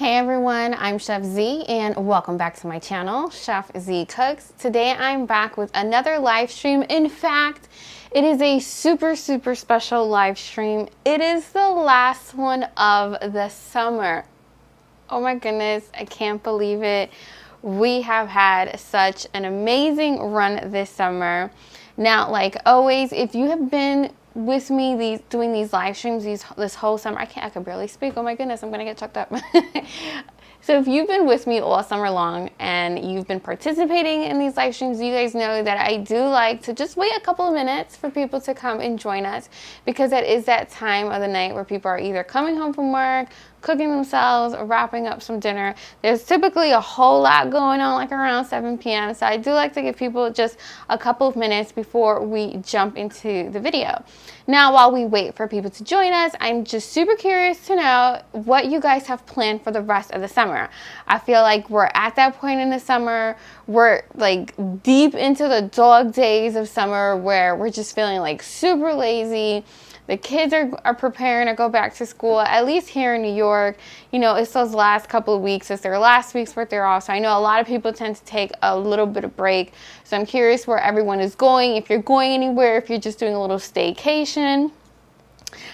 Hey everyone, I'm Chef Z and welcome back to my channel, Chef Z Cooks. Today I'm back with another live stream. In fact, it is a super special live stream. It is the last one of the summer. Oh my goodness, I can't believe it. We have had such an amazing run this summer. Now, like always, if you have been with me doing these live streams this whole summer, I could barely speak. Oh my goodness, I'm gonna get choked up. So if you've been with me all summer long and you've been participating in these live streams, you guys know that I do like to just wait a couple of minutes for people to come and join us, because that is that time of the night where people are either coming home from work, cooking themselves, or wrapping up some dinner. There's typically a whole lot going on like around 7 p.m. So I do like to give people just a couple of minutes before we jump into the video. Now, while we wait for people to join us, I'm just super curious to know what you guys have planned for the rest of the summer. I feel like we're at that point in the summer. We're like deep into the dog days of summer where we're just feeling like super lazy. The kids are preparing to go back to school, at least here in New York. You know, it's those last couple of weeks. It's their last weeks where they're off. So I know a lot of people tend to take a little bit of break. So I'm curious where everyone is going, if you're going anywhere, if you're just doing a little staycation.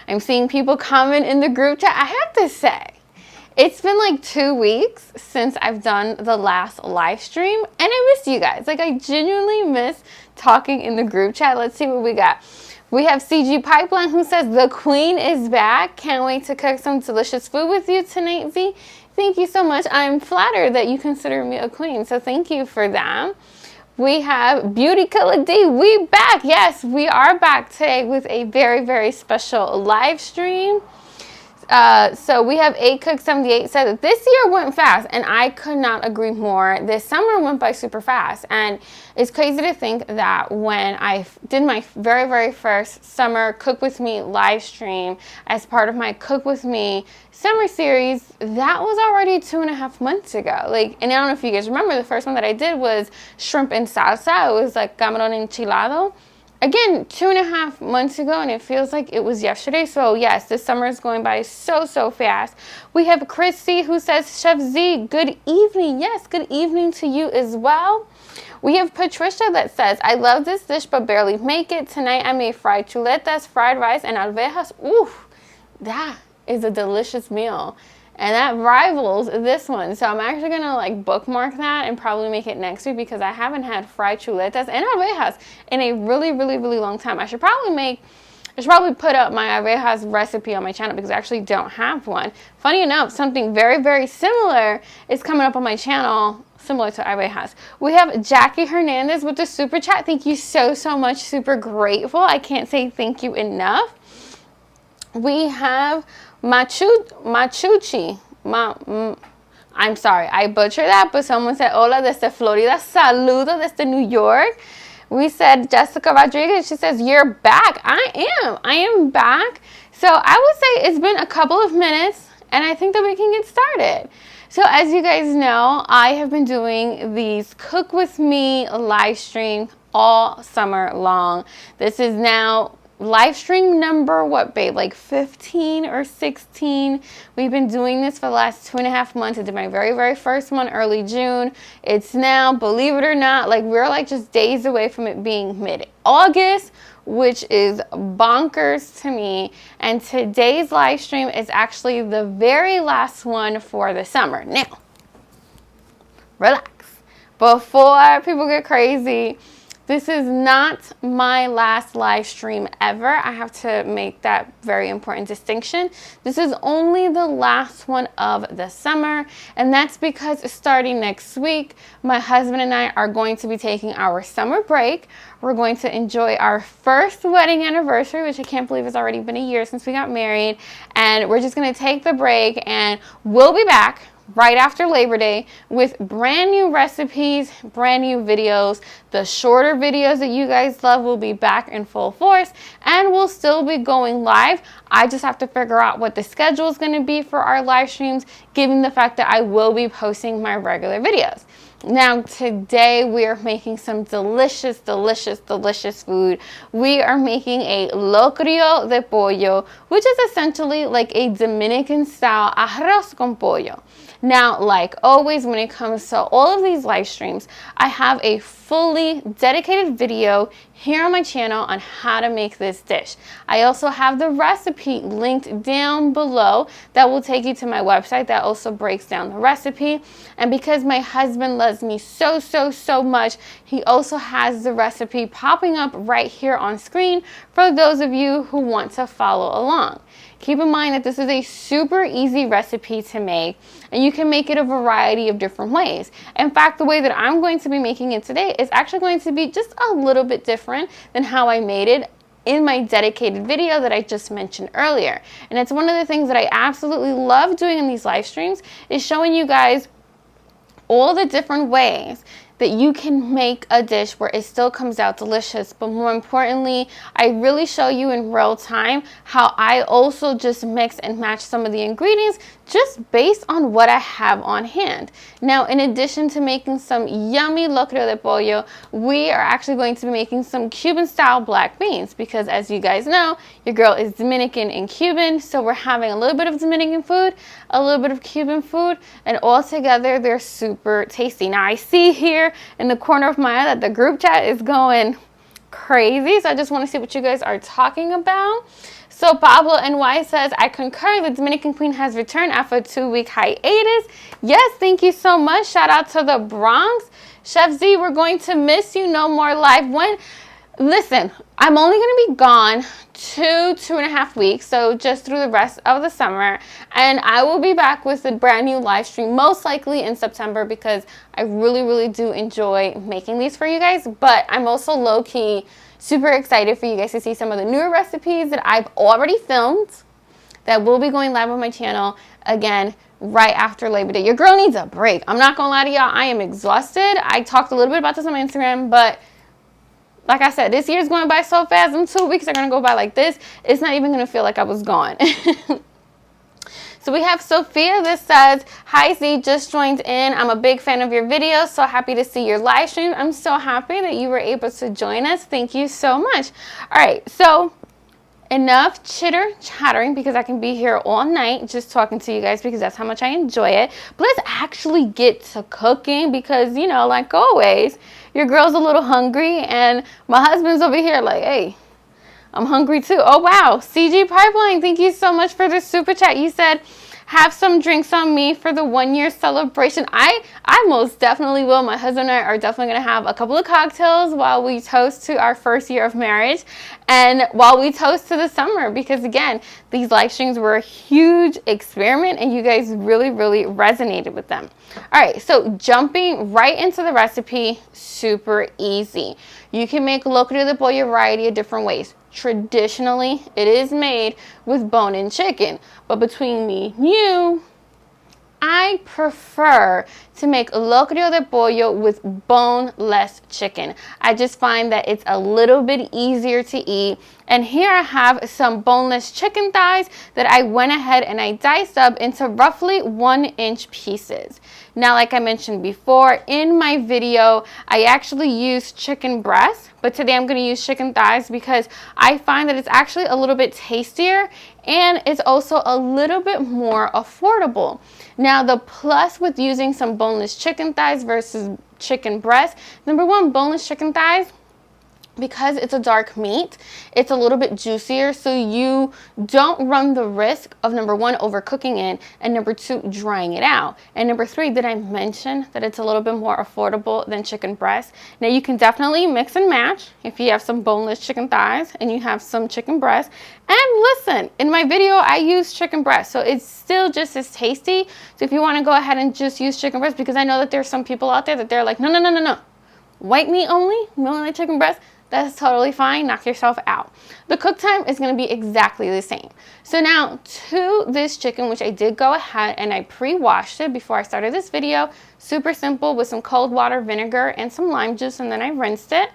I'm seeing people comment in the group chat. I have to say, it's been like 2 weeks since I've done the last live stream, and I miss you guys. Like, I genuinely miss talking in the group chat. Let's see what we got. We have CG Pipeline who says, the queen is back. Can't wait to cook some delicious food with you tonight, Z. Thank you so much. I'm flattered that you consider me a queen, so thank you for that. We have Beauty Killer D. We back. Yes, we are back today with a very special live stream. So we have ACook78 said that this year went fast, and I could not agree more. This summer went by super fast, and it's crazy to think that when I did my very first summer Cook With Me live stream as part of my Cook With Me summer series, that was already 2.5 months ago. Like, and I don't know if you guys remember, the first one that I did was shrimp and salsa. It was like camarón enchilado. Again, 2.5 months ago, and it feels like it was yesterday. So yes, this summer is going by so fast. We have Christy who says, Chef Z, good evening. Yes, good evening to you as well. We have Patricia that says, I love this dish but barely make it. Tonight I made fried chuletas, fried rice, and alvejas. Ooh, that is a delicious meal. And that rivals this one. So I'm actually going to like bookmark that and probably make it next week, because I haven't had fried chuletas and arvejas in a really long time. I should probably put up my arvejas recipe on my channel, because I actually don't have one. Funny enough, something very similar is coming up on my channel, similar to arvejas. We have Jackie Hernandez with the super chat. Thank you so much. Super grateful. I can't say thank you enough. We have Machuchi. I'm sorry, I butchered that, but someone said, hola desde Florida, saludo desde New York. We said Jessica Rodriguez, she says, you're back. I am back. So I would say it's been a couple of minutes, and I think that we can get started. So as you guys know, I have been doing these Cook With Me live stream all summer long. This is now live stream number, what babe, like 15 or 16. We've been doing this for the last 2.5 months. I did my very first one early June. It's now, believe it or not, like we're like just days away from it being mid-August, which is bonkers to me. And today's live stream is actually the very last one for the summer. Now, relax. Before people get crazy, this is not my last live stream ever. I have to make that very important distinction. This is only the last one of the summer, and that's because starting next week, my husband and I are going to be taking our summer break. We're going to enjoy our first wedding anniversary, which I can't believe it's already been a year since we got married, and we're just gonna take the break, and we'll be back right after Labor Day with brand new recipes, brand new videos. The shorter videos that you guys love will be back in full force, and we'll still be going live. I just have to figure out what the schedule is going to be for our live streams, given the fact that I will be posting my regular videos. Now today we are making some delicious, delicious, delicious food. We are making a locrio de pollo, which is essentially like a Dominican style arroz con pollo. Now, like always, when it comes to all of these live streams, I have a fully dedicated video here on my channel on how to make this dish. I also have the recipe linked down below that will take you to my website that also breaks down the recipe. And because my husband loves me so, so, so much, he also has the recipe popping up right here on screen for those of you who want to follow along. Keep in mind that this is a super easy recipe to make, and you can make it a variety of different ways. In fact, the way that I'm going to be making it today is actually going to be just a little bit different than how I made it in my dedicated video that I just mentioned earlier. And it's one of the things that I absolutely love doing in these live streams is showing you guys all the different ways that you can make a dish where it still comes out delicious, but more importantly, I really show you in real time how I also just mix and match some of the ingredients just based on what I have on hand. Now, in addition to making some yummy locrio de pollo, we are actually going to be making some Cuban style black beans because, as you guys know, your girl is Dominican and Cuban, so we're having a little bit of Dominican food, a little bit of Cuban food, and all together they're super tasty. Now, I see here in the corner of my eye that the group chat is going crazy, so I just want to see what you guys are talking about. So Pablo NY says, I concur, the Dominican Queen has returned after a 2-week hiatus. Yes, thank you so much. Shout out to the Bronx. Chef Z, we're going to miss you. No more live. Listen, I'm only going to be gone 2.5 weeks, so just through the rest of the summer, and I will be back with a brand new live stream, most likely in September, because I really, really do enjoy making these for you guys, but I'm also low-key super excited for you guys to see some of the newer recipes that I've already filmed that will be going live on my channel again right after Labor Day. Your girl needs a break. I'm not gonna lie to y'all, I am exhausted. I talked a little bit about this on my Instagram, but like I said, this year's going by so fast. Them 2 weeks are going to go by like this. It's not even going to feel like I was gone. So we have Sophia. This says, hi Z, just joined in. I'm a big fan of your videos. So happy to see your live stream. I'm so happy that you were able to join us. Thank you so much. All right, so enough chattering because I can be here all night just talking to you guys because that's how much I enjoy it. But let's actually get to cooking because, you know, like always, your girl's a little hungry and my husband's over here like, hey, I'm hungry too. Oh, wow. CG Pipeline, thank you so much for the super chat. You said, have some drinks on me for the 1-year celebration. I most definitely will. My husband and I are definitely going to have a couple of cocktails while we toast to our first year of marriage and while we toast to the summer because, again, these live streams were a huge experiment and you guys really, really resonated with them. All right, so jumping right into the recipe, super easy. You can make locrio de pollo a variety of different ways. Traditionally, it is made with bone-in chicken, but between me and you, I prefer to make locrio de pollo with boneless chicken. I just find that it's a little bit easier to eat. And here I have some boneless chicken thighs that I went ahead and I diced up into roughly 1-inch pieces. Now, like I mentioned before, in my video, I actually used chicken breast, but today I'm going to use chicken thighs because I find that it's actually a little bit tastier and it's also a little bit more affordable. Now, the plus with using some boneless chicken thighs versus chicken breast, number one, boneless chicken thighs, because it's a dark meat, it's a little bit juicier, so you don't run the risk of, number one, overcooking it, and number two, drying it out. And number three, did I mention that it's a little bit more affordable than chicken breast? Now, you can definitely mix and match if you have some boneless chicken thighs and you have some chicken breast. And listen, in my video, I use chicken breast, so it's still just as tasty. So if you want to go ahead and just use chicken breast, because I know that there's some people out there that they're like, no. White meat only? We only like chicken breast? That's totally fine. Knock yourself out. The cook time is going to be exactly the same. So now to this chicken, which I did go ahead and I pre-washed it before I started this video. Super simple with some cold water, vinegar, and some lime juice, and then I rinsed it.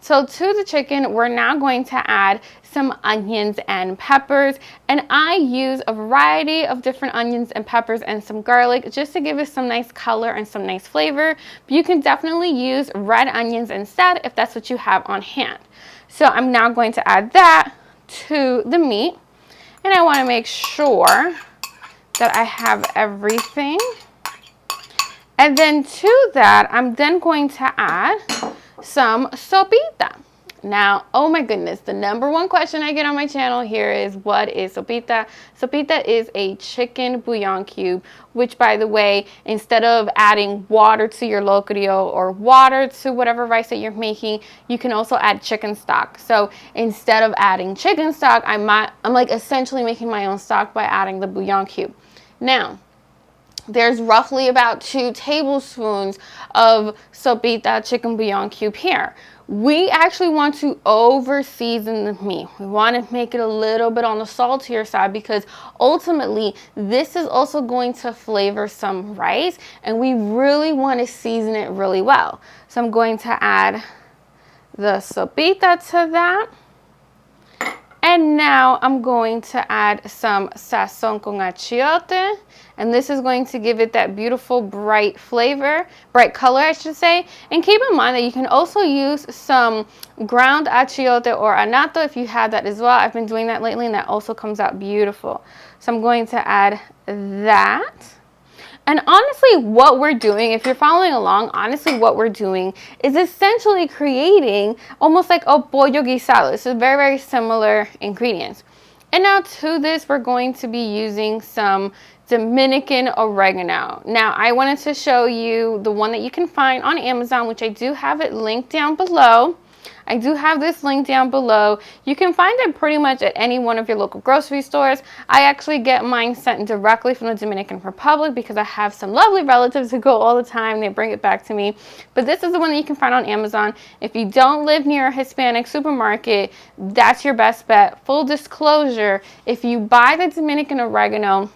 So to the chicken, we're now going to add some onions and peppers, and I use a variety of different onions and peppers and some garlic just to give it some nice color and some nice flavor. But you can definitely use red onions instead if that's what you have on hand. So I'm now going to add that to the meat, and I want to make sure that I have everything. And then to that, I'm then going to add some sopita. Now, oh my goodness, the number one question I get on my channel here is, what is sopita? Sopita is a chicken bouillon cube, which, by the way, instead of adding water to your locrio or water to whatever rice that you're making, you can also add chicken stock. So instead of adding chicken stock, I'm like essentially making my own stock by adding the bouillon cube. Now, there's roughly about 2 tablespoons of sopita chicken bouillon cube here. We actually want to over season the meat. We want to make it a little bit on the saltier side because ultimately this is also going to flavor some rice, and we really want to season it really well. So I'm going to add the sopita to that. And now I'm going to add some sazón con achiote, and this is going to give it that beautiful bright flavor, bright color I should say. And keep in mind that you can also use some ground achiote or anato if you have that as well. I've been doing that lately and that also comes out beautiful. So I'm going to add that. And honestly, what we're doing, if you're following along, honestly, what we're doing is essentially creating almost like a pollo guisado. This is very, very similar ingredients. And now to this, we're going to be using some Dominican oregano. Now, I wanted to show you the one that you can find on Amazon, which I do have it linked down below. I do have this link down below. You can find it pretty much at any one of your local grocery stores. I actually get mine sent directly from the Dominican Republic because I have some lovely relatives who go all the time. They bring it back to me. But this is the one that you can find on Amazon. If you don't live near a Hispanic supermarket, that's your best bet. Full disclosure, if you buy the Dominican oregano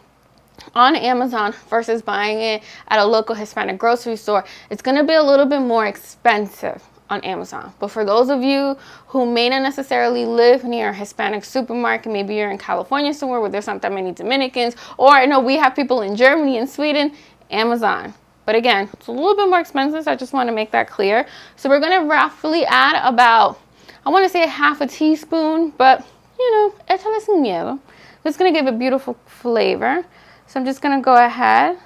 on Amazon versus buying it at a local Hispanic grocery store, it's going to be a little bit more expensive on Amazon. But for those of you who may not necessarily live near a Hispanic supermarket, maybe you're in California somewhere where there's not that many Dominicans, or I know we have people in Germany and Sweden, Amazon. But again, it's a little bit more expensive, so I just want to make that clear. So we're going to roughly add about, I want to say ½ a teaspoon, but you know, échale sin miedo. It's going to give a beautiful flavor. So I'm just going to go ahead.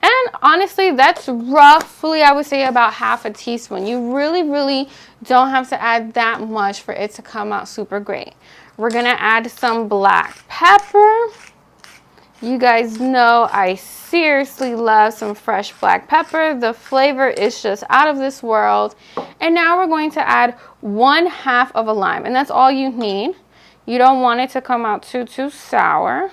And honestly, that's roughly, I would say, about ½ a teaspoon. You really don't have to add that much for it to come out super great. We're going to add some black pepper. You guys know I seriously love some fresh black pepper. The flavor is just out of this world. And now we're going to add 1/2 of a lime. And that's all you need. You don't want it to come out too sour.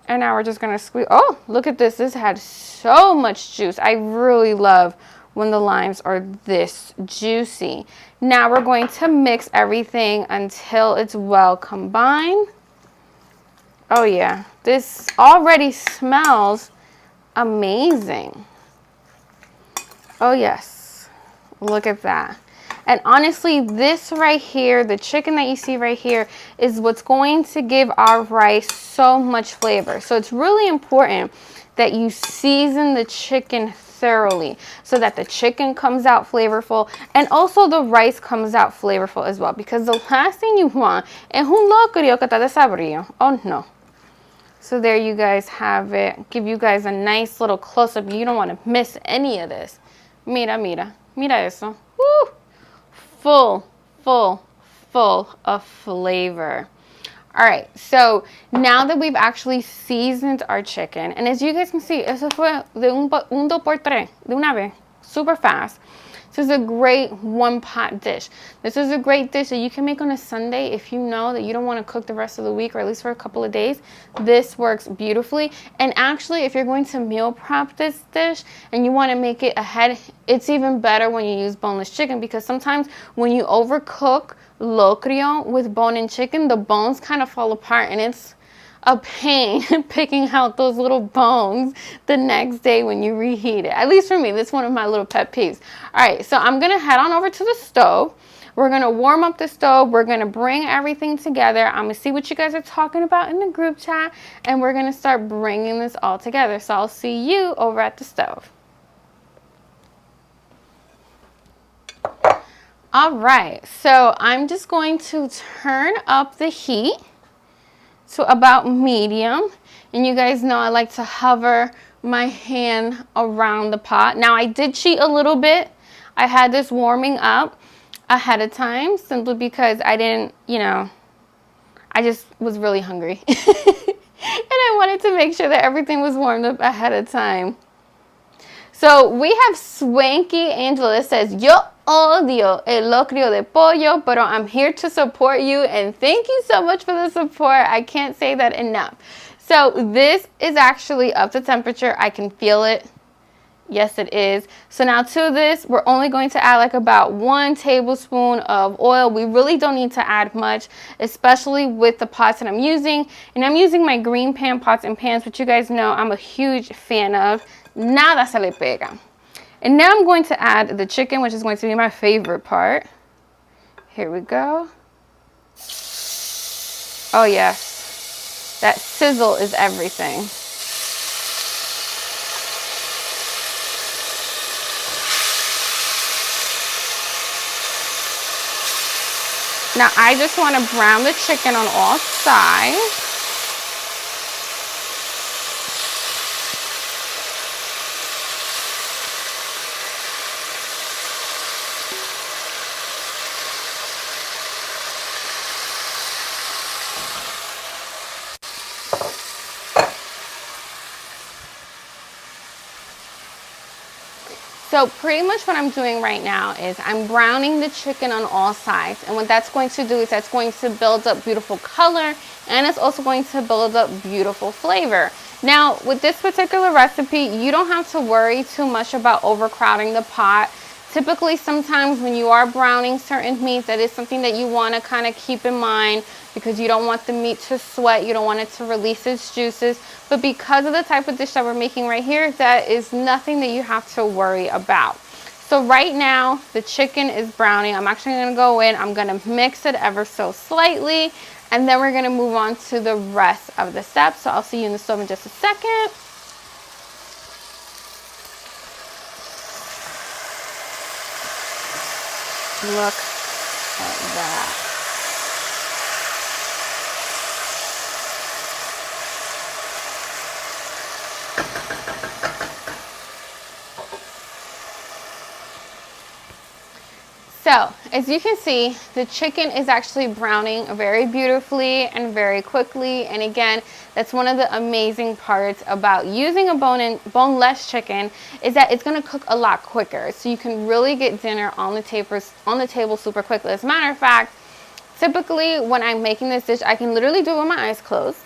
And now we're just going to squeeze. Oh, look at this. This had so much juice. I really love when the limes are this juicy. Now we're going to mix everything until it's well combined. Oh yeah, this already smells amazing. Oh yes, look at that. And honestly, this right here, the chicken that you see right here, is what's going to give our rice so much flavor. So it's really important that you season the chicken thoroughly so that the chicken comes out flavorful and also the rice comes out flavorful as well. Because the last thing you want es un locrio que está desabrido. Oh no. So there you guys have it. Give you guys a nice little close-up. You don't want to miss any of this. Mira, mira. Mira eso. Woo! Full of flavor. All right, so now that we've actually seasoned our chicken, and as you guys can see, eso fue de un 2x3, de una vez, super fast. This is a great one-pot dish. This is a great dish that you can make on a Sunday if you know that you don't want to cook the rest of the week, or at least for a couple of days. This works beautifully. And actually, if you're going to meal prep this dish and you want to make it ahead, it's even better when you use boneless chicken, because sometimes when you overcook locrio with bone-in chicken, the bones kind of fall apart, and it's a pain picking out those little bones the next day when you reheat it. At least for me, that's one of my little pet peeves. All right, so I'm gonna head on over to the stove. We're gonna warm up the stove. We're gonna bring everything together. I'm gonna see what you guys are talking about in the group chat, and we're gonna start bringing this all together. So I'll see you over at the stove. All right, so I'm just going to turn up the heat to about medium. And you guys know I like to hover my hand around the pot. Now I did cheat a little bit. I had this warming up ahead of time simply because I didn't, I just was really hungry. And I wanted to make sure that everything was warmed up ahead of time. So we have Swanky Angela that says, yo odio el locrio de pollo, pero I'm here to support you, and thank you so much for the support. I can't say that enough. So this is actually up to temperature. I can feel it. Yes, it is. So now to this, we're only going to add like about 1 tablespoon of oil. We really don't need to add much, especially with the pots that I'm using. And I'm using my green pan pots and pans, which you guys know I'm a huge fan of. Nada se le pega. And now I'm going to add the chicken, which is going to be my favorite part. Here we go. Oh yes, that sizzle is everything. Now I just want to brown the chicken on all sides. So pretty much what I'm doing right now is I'm browning the chicken on all sides. And what that's going to do is that's going to build up beautiful color, and it's also going to build up beautiful flavor. Now, with this particular recipe, you don't have to worry too much about overcrowding the pot. Typically, sometimes when you are browning certain meats, that is something that you want to kind of keep in mind because you don't want the meat to sweat. You don't want it to release its juices. But because of the type of dish that we're making right here, that is nothing that you have to worry about. So right now, the chicken is browning. I'm actually going to go in. I'm going to mix it ever so slightly. And then we're going to move on to the rest of the steps. So I'll see you in the stove in just a second. Look at that. So, as you can see, the chicken is actually browning very beautifully and very quickly. And again, that's one of the amazing parts about using a boneless chicken is that it's going to cook a lot quicker. So you can really get dinner on the table super quickly. As a matter of fact, typically when I'm making this dish, I can literally do it with my eyes closed.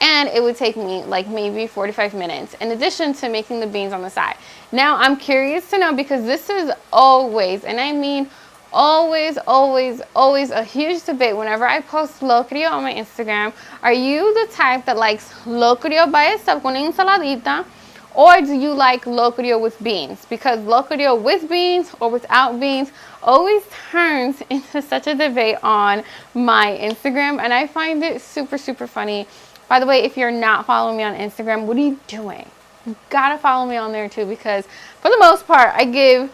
And it would take me like maybe 45 minutes in addition to making the beans on the side. Now, I'm curious to know, because this is always, and I mean always a huge debate whenever I post locrio on my Instagram. Are you the type that likes locrio by itself con ensaladita, or do you like locrio with beans? Because locrio with beans or without beans always turns into such a debate on my Instagram, and I find it super funny. By the way, if you're not following me on Instagram, what are you doing? You gotta follow me on there too, because for the most part, I give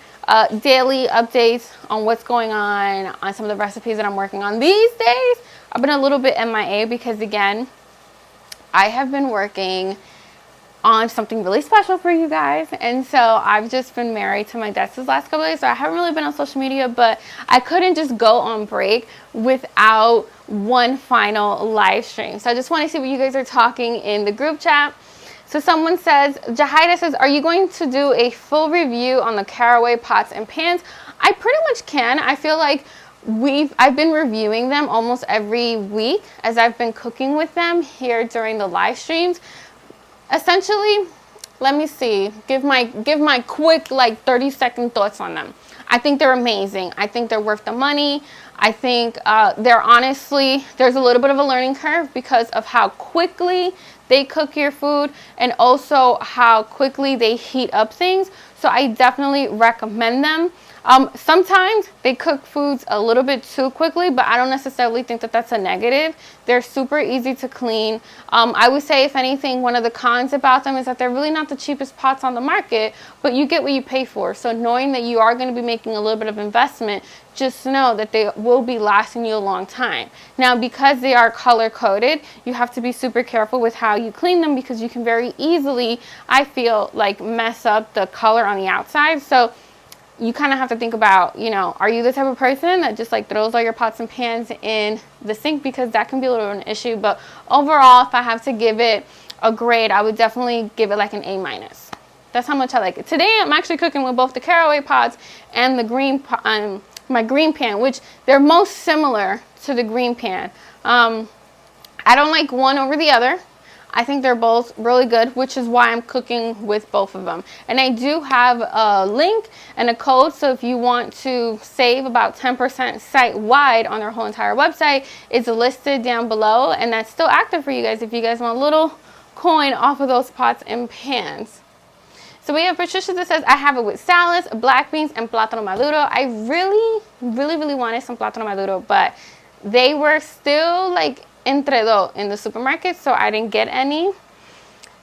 daily updates on what's going on some of the recipes that I'm working on. These days, I've been a little bit MIA because, again, I have been working on something really special for you guys, and so I've just been married to my desk this last couple of days, so I haven't really been on social media, but I couldn't just go on break without one final live stream. So I just want to see what you guys are talking in the group chat. So someone says, Jahaira says, are you going to do a full review on the caraway pots and pans? I pretty much can. I feel like I've been reviewing them almost every week as I've been cooking with them here during the live streams. Essentially, let me see, give my quick like 30-second thoughts on them. I think they're amazing. I think they're worth the money. I think they're honestly, there's a little bit of a learning curve because of how quickly they cook your food and also how quickly they heat up things. So I definitely recommend them. Sometimes they cook foods a little bit too quickly, but I don't necessarily think that that's a negative. They're super easy to clean. I would say, if anything, one of the cons about them is that they're really not the cheapest pots on the market, but you get what you pay for. So knowing that you are going to be making a little bit of investment, just know that they will be lasting you a long time. Now, because they are color coded, you have to be super careful with how you clean them, because you can very easily, I feel like, mess up the color on the outside. So you kind of have to think about, you know, are you the type of person that just like throws all your pots and pans in the sink? Because that can be a little bit of an issue. But overall, if I have to give it a grade, I would definitely give it like an A-. That's how much I like it. Today, I'm actually cooking with both the caraway pots and the green my green pan, which they're most similar to the green pan. I don't like one over the other. I think they're both really good, which is why I'm cooking with both of them. And I do have a link and a code, so if you want to save about 10% site-wide on their whole entire website, it's listed down below, and that's still active for you guys if you guys want a little coin off of those pots and pans. So we have Patricia that says, I have it with salads, black beans, and plátano maduro. I really wanted some plátano maduro, but they were still like entre dos in the supermarket, so I didn't get any.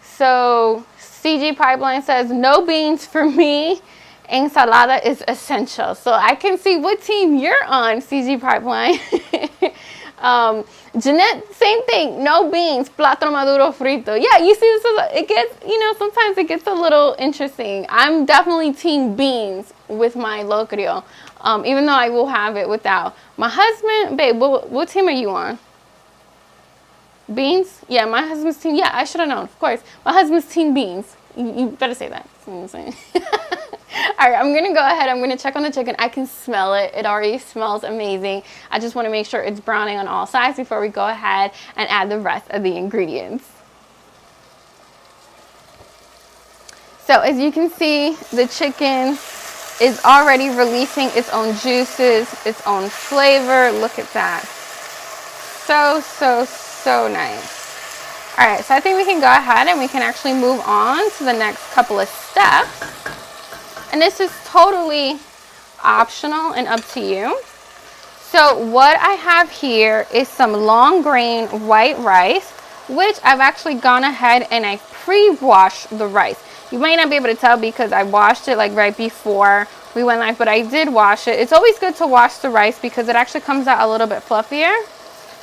So CG Pipeline says, no beans for me. Ensalada is essential. So I can see what team you're on, CG Pipeline. Jeanette, same thing. No beans, plátano maduro frito. Yeah, you see, it gets, you know, sometimes it gets a little interesting. I'm definitely team beans with my locrio, even though I will have it without. My husband, babe, what team are you on? Beans? Yeah, my husband's team. Yeah, I should have known, of course. My husband's team beans. You better say that. You know what I'm saying? All right, I'm going to go ahead. I'm going to check on the chicken. I can smell it. It already smells amazing. I just want to make sure it's browning on all sides before we go ahead and add the rest of the ingredients. So as you can see, the chicken is already releasing its own juices, its own flavor. Look at that. So nice. All right, so I think we can go ahead and we can actually move on to the next couple of steps. And this is totally optional and up to you. So what I have here is some long grain white rice, which I've actually gone ahead and I pre-washed the rice. You might not be able to tell because I washed it like right before we went live, but I did wash it. It's always good to wash the rice because it actually comes out a little bit fluffier.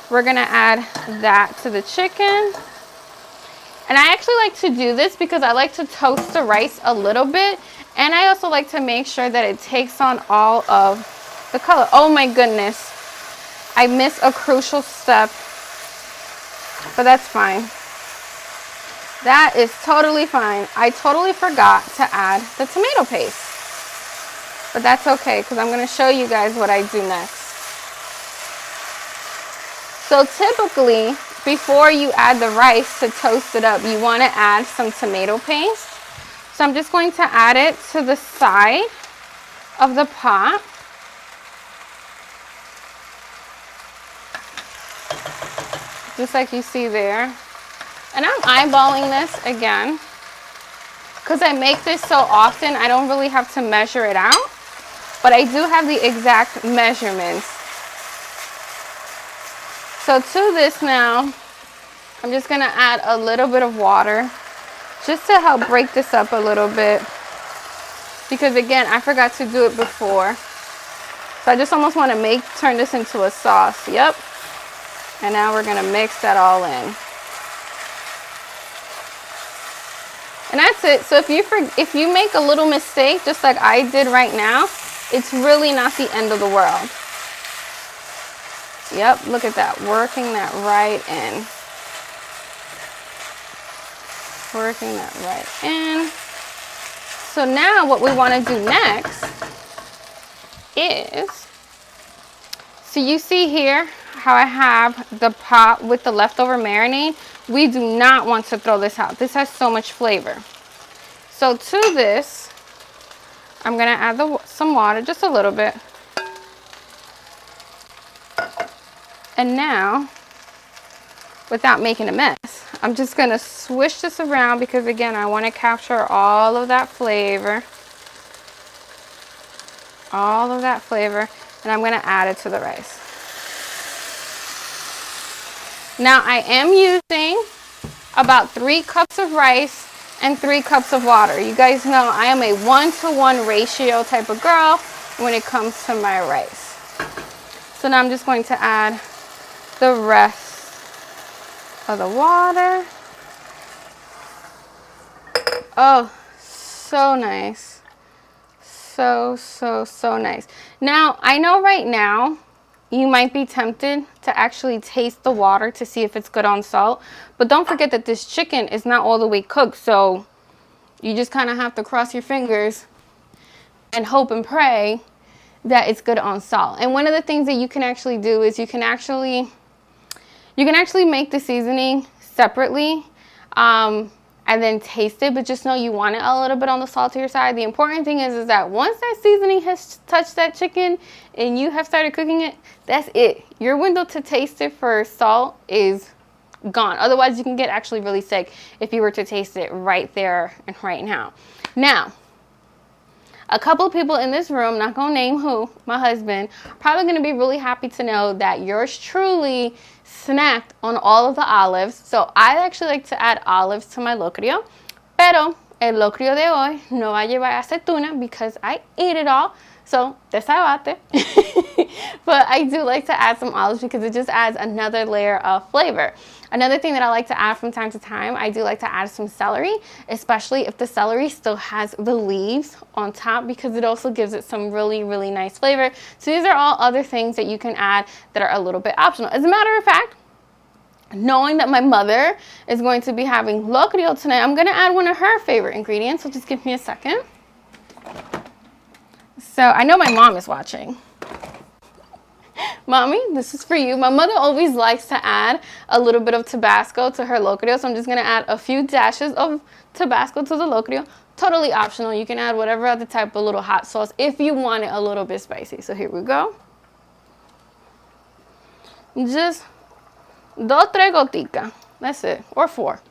We're gonna add that to the chicken. And I actually like to do this because I like to toast the rice a little bit. And I also like to make sure that it takes on all of the color. Oh my goodness. I missed a crucial step. But that's fine. That is totally fine. I totally forgot to add the tomato paste. But that's okay because I'm going to show you guys what I do next. So typically, before you add the rice to toast it up, you want to add some tomato paste. So I'm just going to add it to the side of the pot. Just like you see there. And I'm eyeballing this again. Because I make this so often, I don't really have to measure it out. But I do have the exact measurements. So to this now, I'm just going to add a little bit of water just to help break this up a little bit. Because again, I forgot to do it before. So I just almost want to turn this into a sauce. Yep. And now we're going to mix that all in. And that's it. So if you make a little mistake, just like I did right now, it's really not the end of the world. Yep, look at that, working that right in. Working that right in. So now what we want to do next is, so you see here how I have the pot with the leftover marinade. We do not want to throw this out. This has so much flavor. So to this, I'm gonna add some water, just a little bit. And now, without making a mess, I'm just gonna swish this around because again, I wanna capture all of that flavor. All of that flavor, and I'm gonna add it to the rice. Now I am using about 3 cups of rice and 3 cups of water. You guys know I am a 1-to-1 ratio type of girl when it comes to my rice. So now I'm just going to add the rest of the water. Oh, so nice. So nice. Now, I know right now you might be tempted to actually taste the water to see if it's good on salt, but don't forget that this chicken is not all the way cooked, so you just kind of have to cross your fingers and hope and pray that it's good on salt. And one of the things that you can actually do is you can actually make the seasoning separately and then taste it, but just know you want it a little bit on the saltier side. The important thing is that once that seasoning has touched that chicken and you have started cooking it, that's it. Your window to taste it for salt is gone. Otherwise, you can get actually really sick if you were to taste it right there and right now. Now, a couple of people in this room, not gonna name who, my husband, probably gonna be really happy to know that yours truly snacked on all of the olives. So I actually like to add olives to my locrio, pero el locrio de hoy no va a llevar aceituna because I ate it all. So desabate. But I do like to add some olives because it just adds another layer of flavor. Another thing that I like to add from time to time, I do like to add some celery, especially if the celery still has the leaves on top, because it also gives it some really nice flavor. So these are all other things that you can add that are a little bit optional. As a matter of fact, knowing that my mother is going to be having locrio tonight, I'm going to add one of her favorite ingredients. So just give me a second. So I know my mom is watching. Mommy, this is for you. My mother always likes to add a little bit of Tabasco to her locrio, so I'm just going to add a few dashes of Tabasco to the locrio. Totally optional. You can add whatever other type of little hot sauce if you want it a little bit spicy. So here we go. Just 2-3 goticas. That's it. Or 4.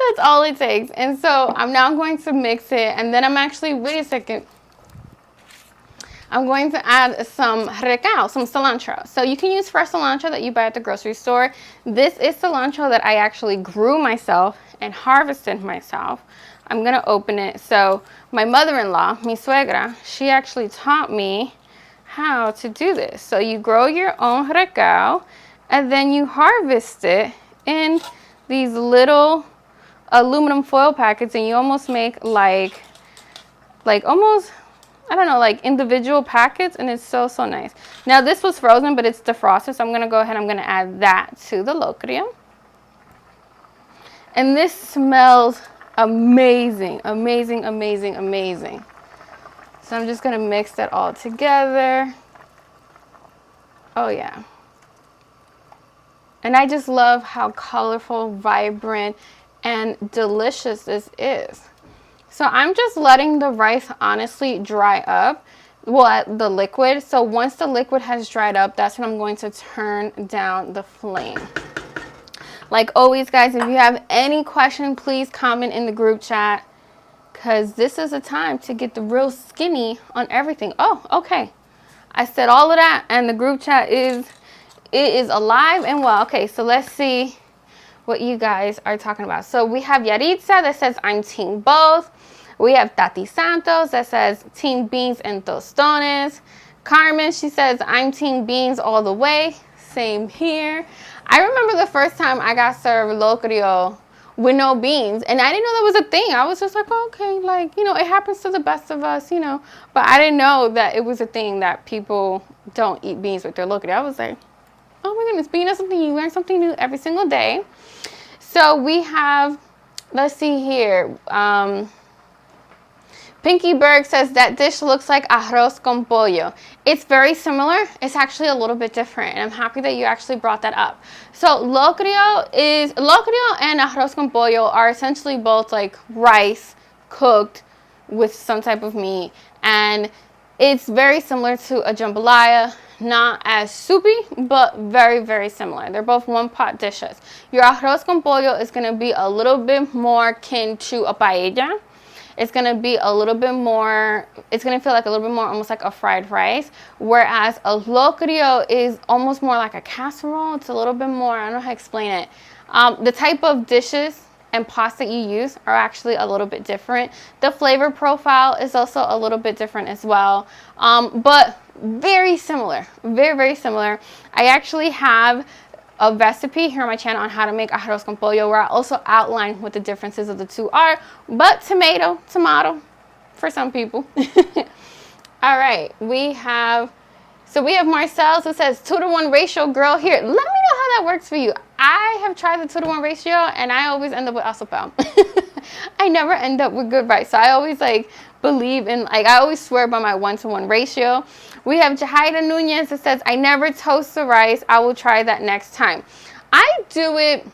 That's all it takes. And so I'm now going to mix it, and then I'm actually, wait a second, I'm going to add some recao, some cilantro. So you can use fresh cilantro that you buy at the grocery store. This is cilantro that I actually grew myself and harvested myself. I'm gonna open it. So my mother-in-law, mi suegra, she actually taught me how to do this. So you grow your own recao, and then you harvest it in these little aluminum foil packets, and you almost make like almost, I don't know, like individual packets, and it's so nice. Now this was frozen, but it's defrosted, so I'm gonna go ahead, I'm gonna add that to the locrio. And this smells amazing, amazing, amazing, amazing. So I'm just gonna mix that all together. Oh yeah. And I just love how colorful, vibrant, and delicious this is. So I'm just letting the rice honestly dry up, well, the liquid. So once the liquid has dried up, that's when I'm going to turn down the flame. Like always, guys, if you have any question, please comment in the group chat, because this is a time to get the real skinny on everything. Oh, okay. I said all of that, and the group chat is alive and well. Okay, so let's see what you guys are talking about. So we have Yaritza that says, I'm team both. We have Tati Santos that says, team beans and tostones. Carmen, she says, I'm team beans all the way. Same here. I remember the first time I got served locrio with no beans, and I didn't know that was a thing. I was just like, oh, okay, like, you know, it happens to the best of us, you know. But I didn't know that it was a thing that people don't eat beans with their locrio. I was like, oh my goodness, but you know something, you learn something new every single day. So we have, let's see here. Pinky Berg says that dish looks like arroz con pollo. It's very similar. It's actually a little bit different, and I'm happy that you actually brought that up. So locrio and arroz con pollo are essentially both like rice cooked with some type of meat. And it's very similar to a jambalaya, not as soupy, but very, very similar. They're both one pot dishes. Your arroz con pollo is going to be a little bit more akin to a paella. It's going to be a little bit more, it's going to feel like a little bit more almost like a fried rice. Whereas a locrio is almost more like a casserole. It's a little bit more, I don't know how to explain it. The type of dishes and pots that you use are actually a little bit different. The flavor profile is also a little bit different as well, but very similar, very, very similar. I actually have a recipe here on my channel on how to make arroz con pollo, where I also outline what the differences of the two are, but tomato for some people. All right, we have Marcel who says 2-to-1 ratio girl here. Let me know how that works for you. I have tried the 2-to-1 ratio and I always end up with asopao. I never end up with good rice. So I always believe in, I always swear by my 1-to-1 ratio. We have Jahaira Nunez that says, I never toast the rice. I will try that next time. I do it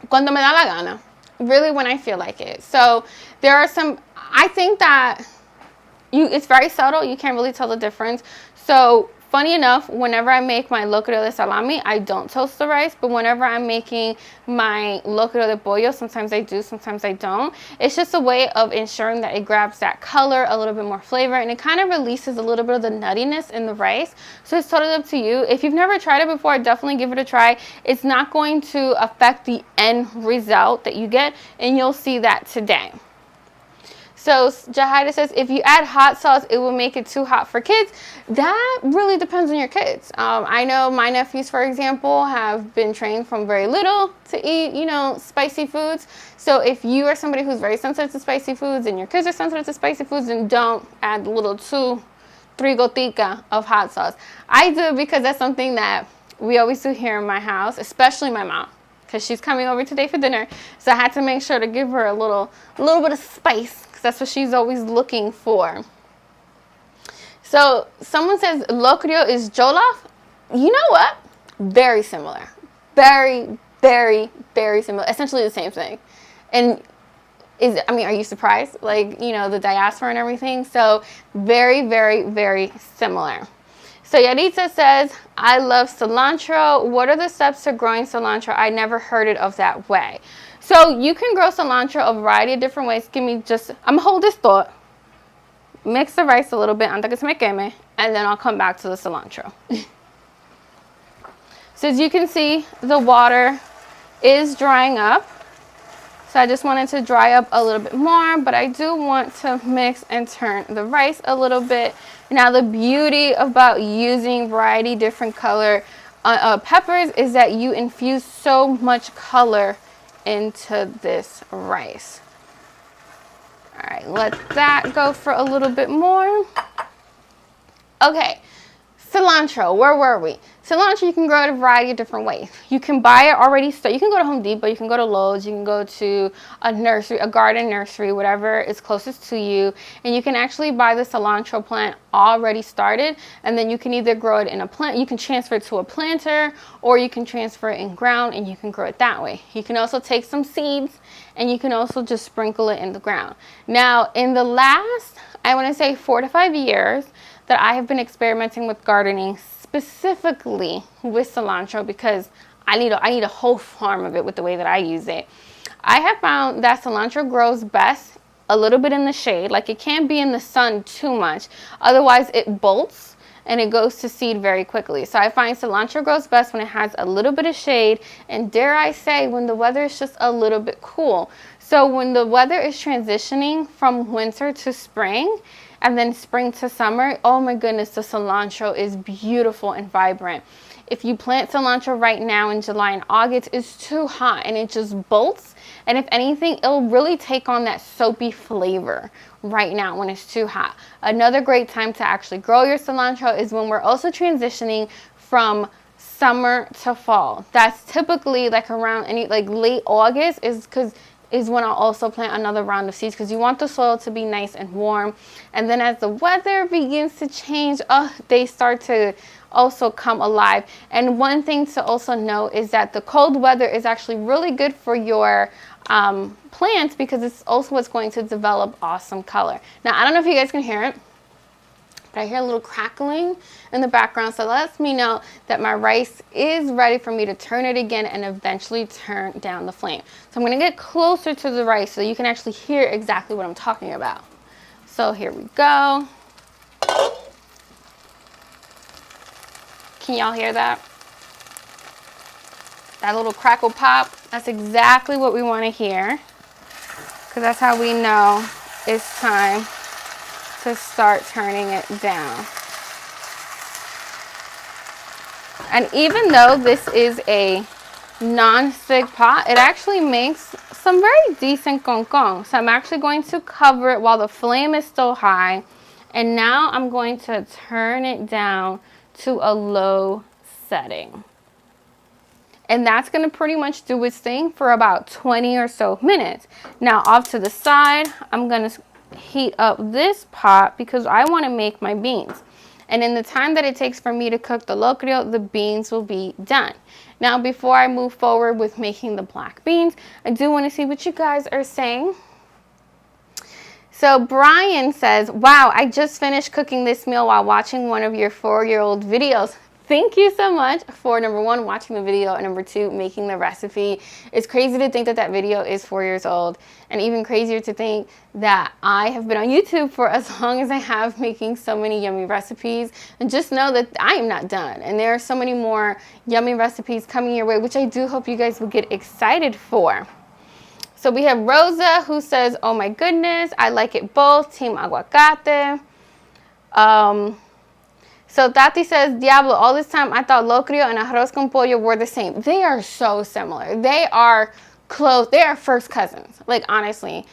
cuando me da la gana, really when I feel like it. So there are some, I think that it's very subtle. You can't really tell the difference. So funny enough, whenever I make my locrio de salami, I don't toast the rice. But whenever I'm making my locrio de pollo, sometimes I do, sometimes I don't. It's just a way of ensuring that it grabs that color, a little bit more flavor, and it kind of releases a little bit of the nuttiness in the rice. So it's totally up to you. If you've never tried it before, definitely give it a try. It's not going to affect the end result that you get, and you'll see that today. So Jahaira says, if you add hot sauce, it will make it too hot for kids. That really depends on your kids. I know my nephews, for example, have been trained from very little to eat, spicy foods. So if you are somebody who's very sensitive to spicy foods and your kids are sensitive to spicy foods, then don't add a little 2-3 gotica of hot sauce. I do because that's something that we always do here in my house, especially my mom, because she's coming over today for dinner. So I had to make sure to give her a little bit of spice, because that's what she's always looking for. So someone says locrio is jollof. You know what? Very similar. Very, very, very similar. Essentially the same thing. And are you surprised? The diaspora and everything. So very, very, very similar. So Yaritza says, I love cilantro. What are the steps to growing cilantro? I never heard it of that way. So you can grow cilantro a variety of different ways. I'm going to hold this thought. Mix the rice a little bit, antes que se me queme, and then I'll come back to the cilantro. So as you can see, the water is drying up. So I just wanted to dry up a little bit more, but I do want to mix and turn the rice a little bit. Now the beauty about using variety different color peppers is that you infuse so much color into this rice. All right, let that go for a little bit more. Okay, cilantro, where were we? Cilantro you can grow it a variety of different ways. You can buy it already, so you can go to Home Depot, you can go to Lowe's, you can go to a nursery, a garden nursery, whatever is closest to you, and you can actually buy the cilantro plant already started, and then you can either grow it in a plant, you can transfer it to a planter, or you can transfer it in ground and you can grow it that way. You can also take some seeds and you can also just sprinkle it in the ground. Now, in the last, I want to say 4 to 5 years that I have been experimenting with gardening, specifically with cilantro, because I need a whole farm of it with the way that I use it. I have found that cilantro grows best a little bit in the shade. It can't be in the sun too much, otherwise it bolts and it goes to seed very quickly. So I find cilantro grows best when it has a little bit of shade, and dare I say, when the weather is just a little bit cool. So when the weather is transitioning from winter to spring, and then spring to summer, oh my goodness, the cilantro is beautiful and vibrant. If you plant cilantro right now in July and August, it's too hot and it just bolts. And if anything, it'll really take on that soapy flavor right now when it's too hot. Another great time to actually grow your cilantro is when we're also transitioning from summer to fall. That's typically around late August is when I'll also plant another round of seeds, because you want the soil to be nice and warm. And then as the weather begins to change, they start to also come alive. And one thing to also note is that the cold weather is actually really good for your plants, because it's also what's going to develop awesome color. Now, I don't know if you guys can hear it, but I hear a little crackling in the background, so that lets me know that my rice is ready for me to turn it again and eventually turn down the flame. So I'm going to get closer to the rice so you can actually hear exactly what I'm talking about. So here we go. Can y'all hear that? That little crackle pop, that's exactly what we want to hear, because that's how we know it's time to start turning it down. And even though this is a non-stick pot, it actually makes some very decent concon. So I'm actually going to cover it while the flame is still high, and now I'm going to turn it down to a low setting. And that's going to pretty much do its thing for about 20 or so minutes. Now, off to the side, I'm going to heat up this pot because I want to make my beans. And in the time that it takes for me to cook the locrio, the beans will be done. Now, before I move forward with making the black beans, I do want to see what you guys are saying. So Brian says, wow, I just finished cooking this meal while watching one of your 4-year-old videos. Thank you so much for, number one, watching the video, and number two, making the recipe. It's crazy to think that that video is 4 years old, and even crazier to think that I have been on YouTube for as long as I have, making so many yummy recipes. And just know that I am not done, and there are so many more yummy recipes coming your way, which I do hope you guys will get excited for. So we have Rosa, who says, oh my goodness, I like it both, team aguacate. So Tati says, Diablo, all this time I thought locrio and arroz con pollo were the same. They are so similar. They are close. They are first cousins. Like, honestly,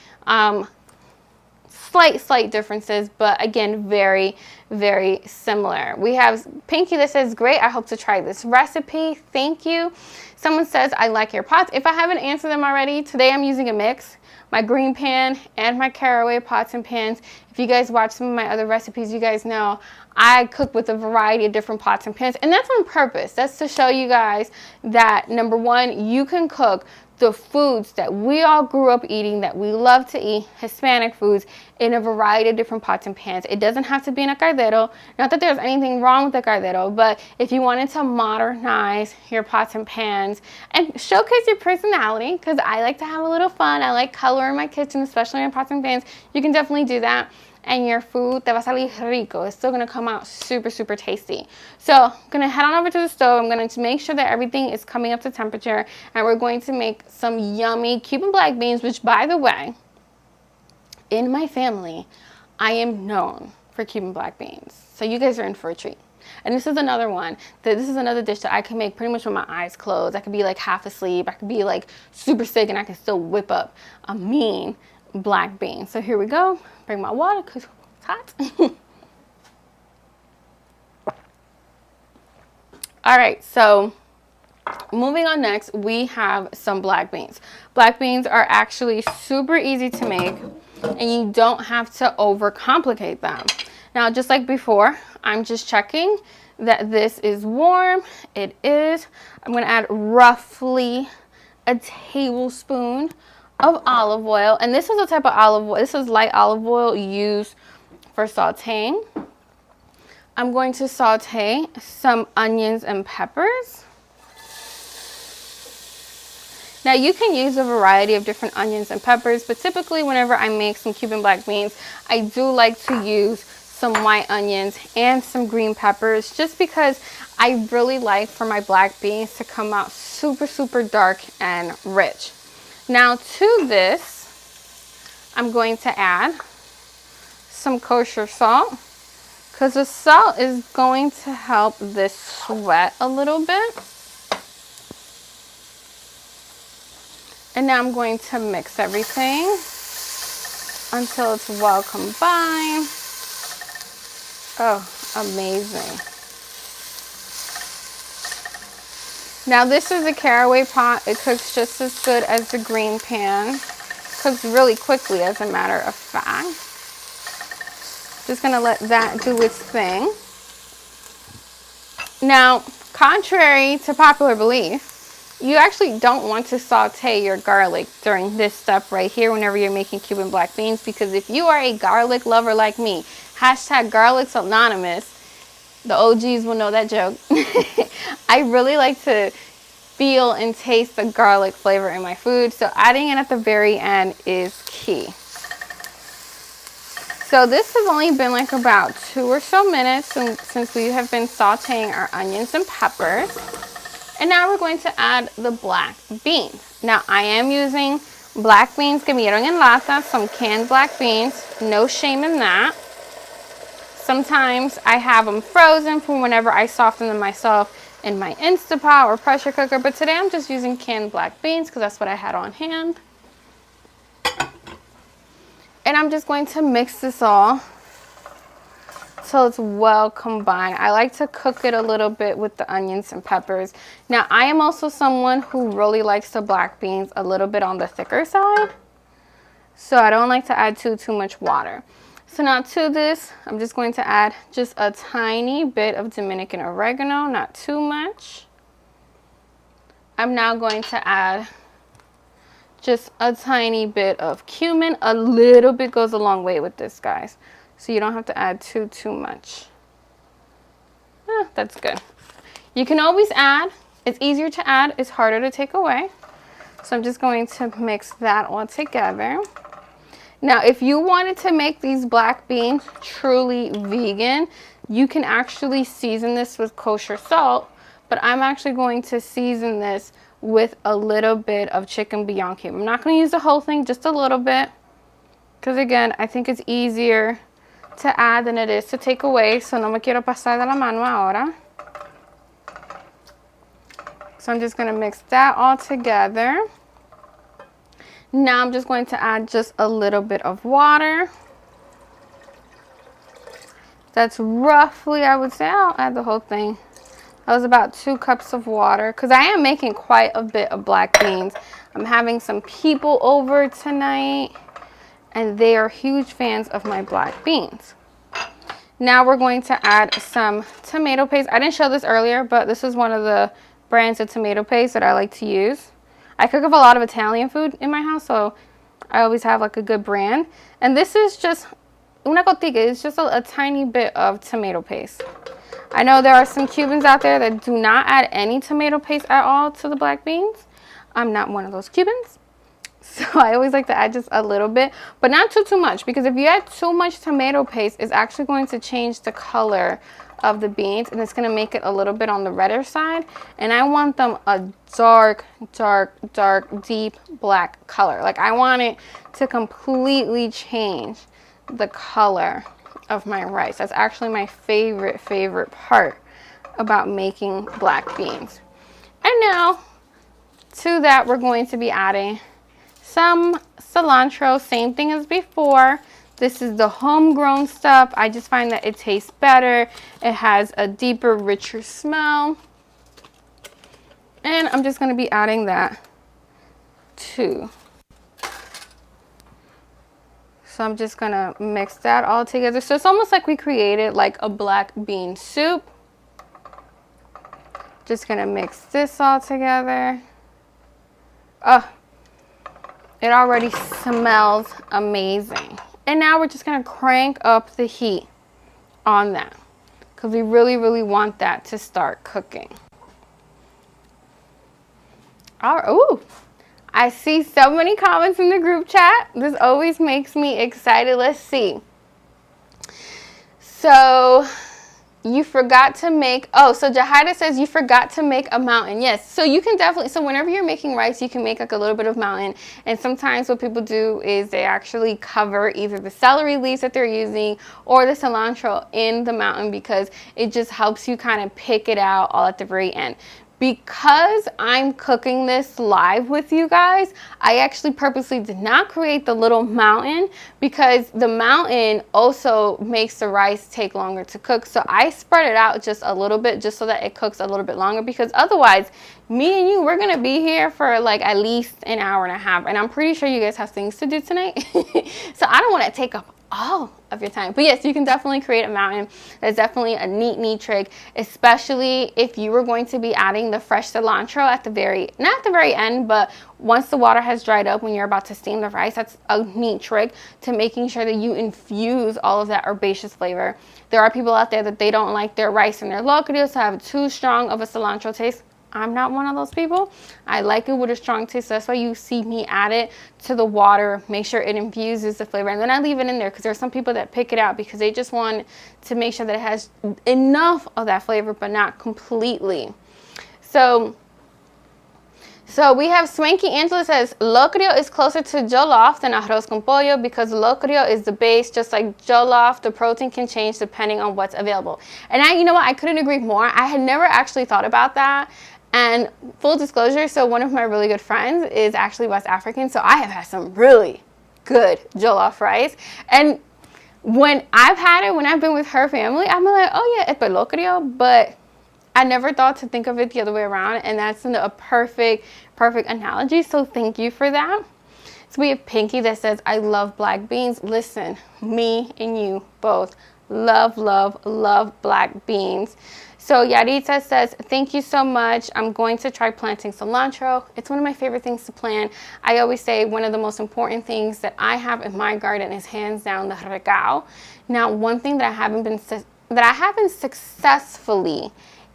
slight differences, but again, very, very similar. We have Pinky that says, great, I hope to try this recipe. Thank you. Someone says, I like your pots. If I haven't answered them already, today I'm using a mix. My green pan and my caraway pots and pans. If you guys watch some of my other recipes, you guys know I cook with a variety of different pots and pans, and that's on purpose. That's to show you guys that, number one, you can cook the foods that we all grew up eating, that we love to eat, Hispanic foods, in a variety of different pots and pans. It doesn't have to be in a caldero. Not that there's anything wrong with a caldero, but if you wanted to modernize your pots and pans and showcase your personality, because I like to have a little fun, I like color in my kitchen, especially in pots and pans, you can definitely do that. And your food te va a salir rico. It's still going to come out super, super tasty. So I'm going to head on over to the stove. I'm going to make sure that everything is coming up to temperature. And we're going to make some yummy Cuban black beans, which, by the way, in my family, I am known for Cuban black beans. So you guys are in for a treat. And this is another one. This is another dish that I can make pretty much with my eyes closed. I could be like half asleep. I could be like super sick, and I can still whip up a mean black bean. So here we go. Bring my water because it's hot. All right, so moving on next, we have some black beans. Black beans are actually super easy to make, and you don't have to overcomplicate them. Now, just like before, I'm just checking that this is warm. It is. I'm going to add roughly a tablespoon of olive oil, and this is a type of olive oil. This is light olive oil used for sauteing. I'm going to saute some onions and peppers. Now, you can use a variety of different onions and peppers, but typically whenever I make some Cuban black beans, I do like to use some white onions and some green peppers, just because I really like for my black beans to come out super, super dark and rich. Now, to this, I'm going to add some kosher salt, because the salt is going to help this sweat a little bit. And now I'm going to mix everything until it's well combined. Oh, amazing. Now, this is a caraway pot. It cooks just as good as the green pan. Cooks really quickly, as a matter of fact. Just gonna let that do its thing. Now, contrary to popular belief, you actually don't want to saute your garlic during this step right here whenever you're making Cuban black beans, because if you are a garlic lover like me, hashtag garlic's anonymous, the OGs will know that joke. I really like to feel and taste the garlic flavor in my food, so adding it at the very end is key. So this has only been like about 2 or so minutes since we have been sauteing our onions and peppers. And now we're going to add the black beans. Now I am using black beans que vinieron en lata, some canned black beans, no shame in that. Sometimes I have them frozen for whenever I soften them myself in my Instapot or pressure cooker, but today I'm just using canned black beans because that's what I had on hand. And I'm just going to mix this all so it's well combined. I like to cook it a little bit with the onions and peppers. Now, I am also someone who really likes the black beans a little bit on the thicker side, so I don't like to add too much water. So now to this, I'm just going to add just a tiny bit of Dominican oregano, not too much. I'm now going to add just a tiny bit of cumin. A little bit goes a long way with this, guys. So you don't have to add too much. That's good. You can always add. It's easier to add. It's harder to take away. So I'm just going to mix that all together. Now, if you wanted to make these black beans truly vegan, you can actually season this with kosher salt. But I'm actually going to season this with a little bit of chicken bouillon cube. I'm not going to use the whole thing, just a little bit. Because again, I think it's easier to add than it is to take away. So no me quiero pasar de la mano ahora. So I'm just going to mix that all together. Now I'm just going to add just a little bit of water. That's roughly, I would say, I'll add the whole thing. That was about 2 cups of water because I am making quite a bit of black beans. I'm having some people over tonight and they are huge fans of my black beans. Now we're going to add some tomato paste. I didn't show this earlier, but this is one of the brands of tomato paste that I like to use. I cook up a lot of Italian food in my house, so I always have like a good brand. And this is just una gotica. It's just a tiny bit of tomato paste. I know there are some Cubans out there that do not add any tomato paste at all to the black beans. I'm not one of those Cubans. So I always like to add just a little bit, but not too much, because if you add too much tomato paste, it's actually going to change the color of the beans and it's going to make it a little bit on the redder side. And I want them a dark, deep black color. Like I want it to completely change the color of my rice. That's actually my favorite part about making black beans. And now to that, we're going to be adding some cilantro, same thing as before. This is the homegrown stuff. I just find that it tastes better. It has a deeper, richer smell. And I'm just going to be adding that too. So I'm just going to mix that all together. So it's almost like we created like a black bean soup. Just going to mix this all together. Oh, it already smells amazing. And now we're just going to crank up the heat on that because we really want that to start cooking. All right. Ooh, I see so many comments in the group chat. This always makes me excited. Let's see. So you forgot to make, so Jahida says you forgot to make a mountain. Yes, so you can definitely, so whenever you're making rice, you can make like a little bit of mountain. And sometimes what people do is they actually cover either the celery leaves that they're using or the cilantro in the mountain because it just helps you kind of pick it out all at the very end. Because I'm cooking this live with you guys, I actually purposely did not create the little mountain because the mountain also makes the rice take longer to cook. So I spread it out just a little bit just so that it cooks a little bit longer, because otherwise me and you, we're gonna be here for like at least an hour and a half, and I'm pretty sure you guys have things to do tonight. So I don't want to take up all of your time. But yes, you can definitely create a mountain. That's definitely a neat trick, especially if you were going to be adding the fresh cilantro at the very, not at the very end, but once the water has dried up when you're about to steam the rice. That's a neat trick to making sure that you infuse all of that herbaceous flavor. There are people out there that they don't like their rice and their locrio to have too strong of a cilantro taste. I'm not one of those people. I like it with a strong taste. So that's why you see me add it to the water, make sure it infuses the flavor. And then I leave it in there because there are some people that pick it out because they just want to make sure that it has enough of that flavor, but not completely. So we have Swanky Angela says, locrio is closer to jollof than arroz con pollo because locrio is the base. Just like jollof, the protein can change depending on what's available. And you know what? I couldn't agree more. I had never actually thought about that. And full disclosure, so one of my really good friends is actually West African, so I have had some really good jollof rice. And when I've had it, when I've been with her family, I'm like, oh yeah, it's locrio, but I never thought to think of it the other way around, and that's a perfect analogy, so thank you for that. So we have Pinky that says, I love black beans. Listen, me and you both love black beans. So Yaritza says, thank you so much. I'm going to try planting cilantro. It's one of my favorite things to plant. I always say one of the most important things that I have in my garden is hands down the Recao. Now, one thing that I haven't successfully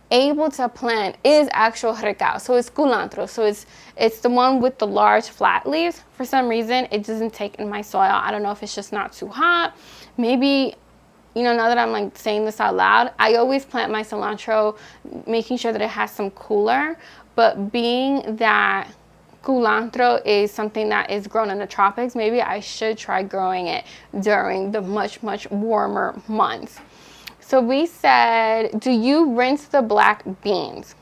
able to plant is actual Recao. So it's culantro. So it's the one with the large flat leaves. For some reason, it doesn't take in my soil. I don't know if it's just not too hot. Maybe, you know, now that I'm like saying this out loud, I always plant my cilantro, making sure that it has some cooler. But being that culantro is something that is grown in the tropics, maybe I should try growing it during the much warmer months. So we said, do you rinse the black beans?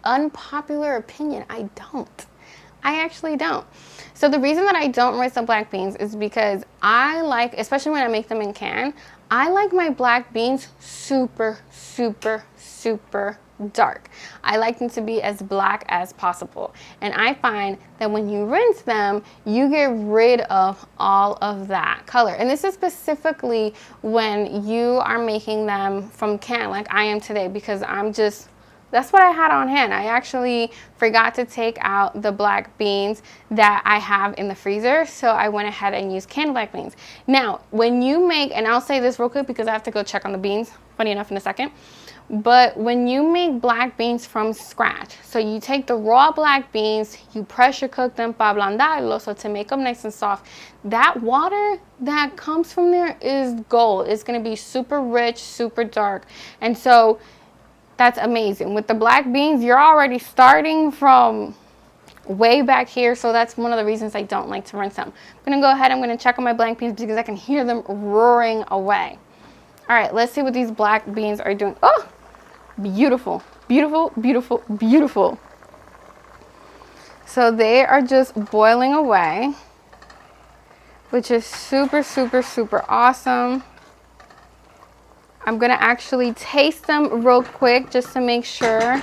Unpopular opinion, I don't. I actually don't. So the reason that I don't rinse the black beans is because I like, especially when I make them in can, I like my black beans super dark. I like them to be as black as possible. And I find that when you rinse them, you get rid of all of that color. And this is specifically when you are making them from can, like I am today, because that's what I had on hand. I actually forgot to take out the black beans that I have in the freezer, so I went ahead and used canned black beans. Now, when you make, and I'll say this real quick because I have to go check on the beans, funny enough, in a second, but when you make black beans from scratch, so you take the raw black beans, you pressure cook them para ablandarlo, so to make them nice and soft, that water that comes from there is gold. It's going to be super rich, super dark, and so that's amazing. With the black beans, you're already starting from way back here, so that's one of the reasons I don't like to rinse them. I'm going to go ahead, I'm going to check on my black beans because I can hear them roaring away. All right, let's see what these black beans are doing. Oh, beautiful. So they are just boiling away, which is super awesome. I'm going to actually taste them real quick just to make sure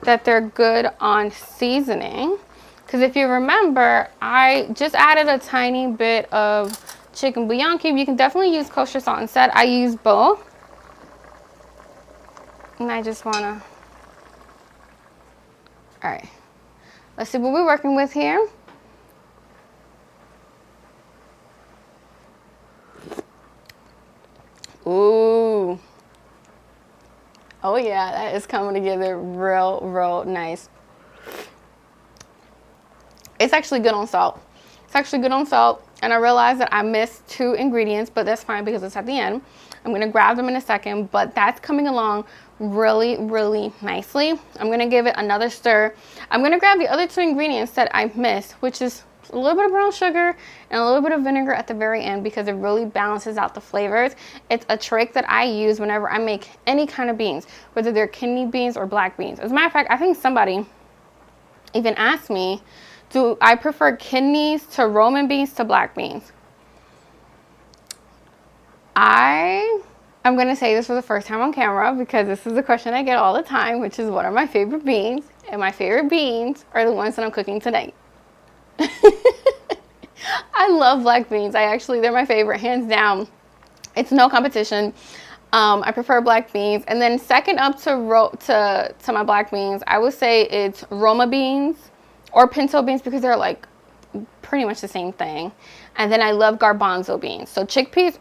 that they're good on seasoning. Because if you remember, I just added a tiny bit of chicken bouillon cube. You can definitely use kosher salt instead. I use both. And I just want to... All right. Let's see what we're working with here. Ooh. Oh yeah, that is coming together real nice. It's actually good on salt. And I realized that I missed 2 ingredients, but that's fine because it's at the end. I'm going to grab them in a second, but that's coming along really nicely. I'm going to give it another stir. I'm going to grab the other 2 ingredients that I missed, which is a little bit of brown sugar and a little bit of vinegar at the very end because it really balances out the flavors. It's a trick that I use whenever I make any kind of beans, whether they're kidney beans or black beans. As a matter of fact, I think somebody even asked me, do I prefer kidneys to Roman beans to black beans? I I'm going to say this for the first time on camera because this is a question I get all the time, which is what are my favorite beans? And my favorite beans are the ones that I'm cooking tonight. I love black beans. They're my favorite, hands down. It's no competition. I prefer black beans. And then second up to my black beans, I would say it's Roma beans or pinto beans because they're like pretty much the same thing. And then I love garbanzo beans. So chickpeas,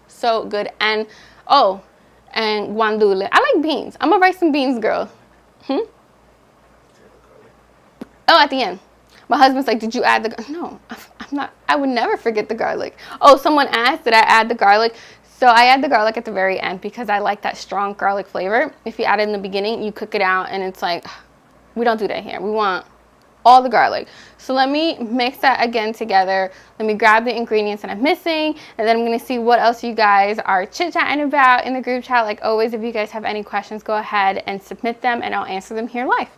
so good. And and guandule. I like beans. I'm a rice and beans girl. Oh, at the end. My husband's like, did you add the... No, I'm not. I would never forget the garlic. Oh, someone asked, did I add the garlic? So I add the garlic at the very end because I like that strong garlic flavor. If you add it in the beginning, you cook it out and it's like, we don't do that here. We want all the garlic. So let me mix that again together. Let me grab the ingredients that I'm missing, and then I'm going to see what else you guys are chit-chatting about in the group chat. Like always, if you guys have any questions, go ahead and submit them and I'll answer them here live.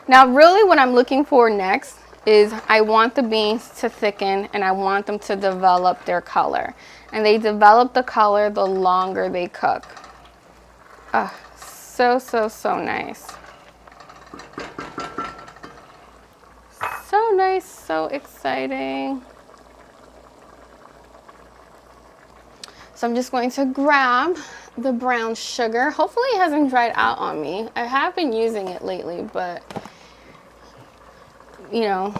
Now, really what I'm looking for next is I want the beans to thicken and I want them to develop their color. And they develop the color the longer they cook. So nice. So nice, so exciting. So I'm just going to grab the brown sugar. Hopefully it hasn't dried out on me. I have been using it lately, but you know,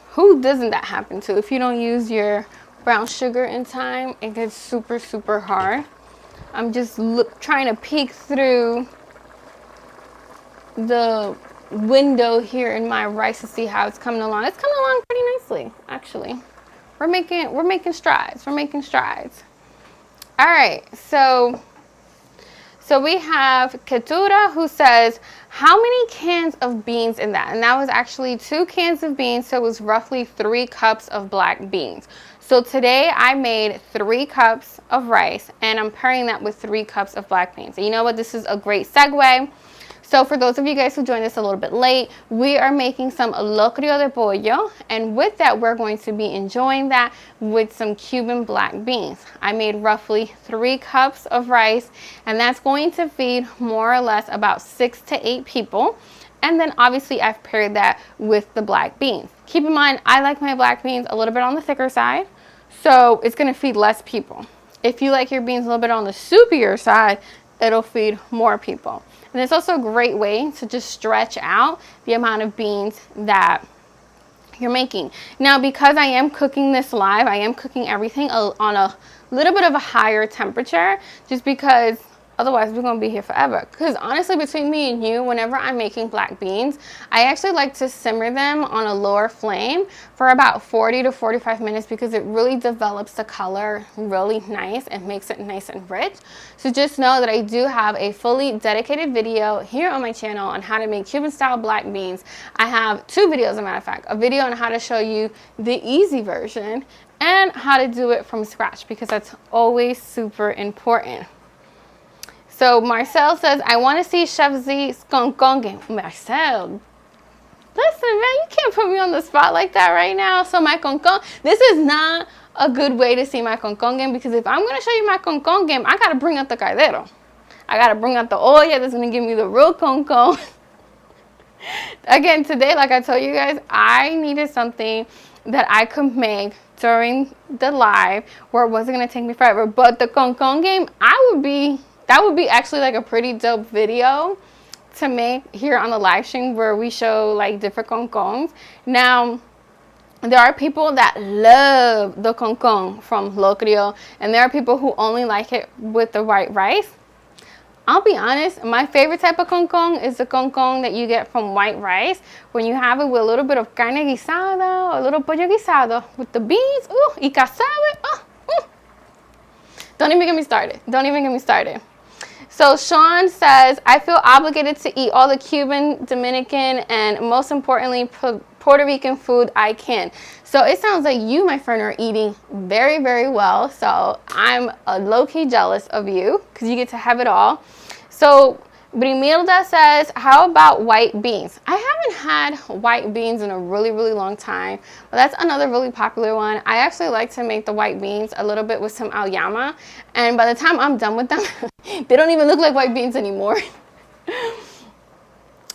who doesn't that happen to? If you don't use your brown sugar in time, it gets super, super hard. I'm just trying to peek through the window here in my rice to see how it's coming along. It's coming along pretty nicely, actually. We're making strides. We're making strides. All right, so we have Ketura who says, how many cans of beans in that? And that was actually 2 cans of beans, so it was roughly 3 cups of black beans. So today I made 3 cups of rice, and I'm pairing that with 3 cups of black beans. And you know what? This is a great segue. So for those of you guys who joined us a little bit late, we are making some locrio de pollo, and with that we're going to be enjoying that with some Cuban black beans. I made roughly 3 cups of rice, and that's going to feed more or less about 6 to 8 people. And then obviously I've paired that with the black beans. Keep in mind, I like my black beans a little bit on the thicker side, so it's going to feed less people. If you like your beans a little bit on the soupier side, it'll feed more people. And it's also a great way to just stretch out the amount of beans that you're making. Now, because I am cooking this live, I am cooking everything on a little bit of a higher temperature, just because otherwise we're gonna be here forever. Because honestly, between me and you, whenever I'm making black beans, I actually like to simmer them on a lower flame for about 40 to 45 minutes because it really develops the color really nice and makes it nice and rich. So just know that I do have a fully dedicated video here on my channel on how to make Cuban style black beans. I have 2 videos, as a matter of fact, a video on how to show you the easy version and how to do it from scratch, because that's always super important. So Marcel says, I want to see Chef Z's concón. Marcel, listen, man, you can't put me on the spot like that right now. So my concón, this is not a good way to see my concón game, because if I'm going to show you my concón game, I got to bring out the caldero. I got to bring out the oil that's going to give me the real concón. Again, today, like I told you guys, I needed something that I could make during the live where it wasn't going to take me forever. But the concón game, that would be actually like a pretty dope video to make here on the live stream where we show like different concons. Now, there are people that love the concon from Locrio, and there are people who only like it with the white rice. I'll be honest, my favorite type of concon is the concon that you get from white rice when you have it with a little bit of carne guisada or a little pollo guisado with the beans, y casabe. Don't even get me started. Don't even get me started. So Sean says, I feel obligated to eat all the Cuban, Dominican, and most importantly, Puerto Rican food I can. So it sounds like you, my friend, are eating very, very well. So I'm low-key jealous of you because you get to have it all. So Brimilda says, how about white beans? I haven't had white beans in a really, really long time, but that's another really popular one. I actually like to make the white beans a little bit with some auyama, and by the time I'm done with them, they don't even look like white beans anymore.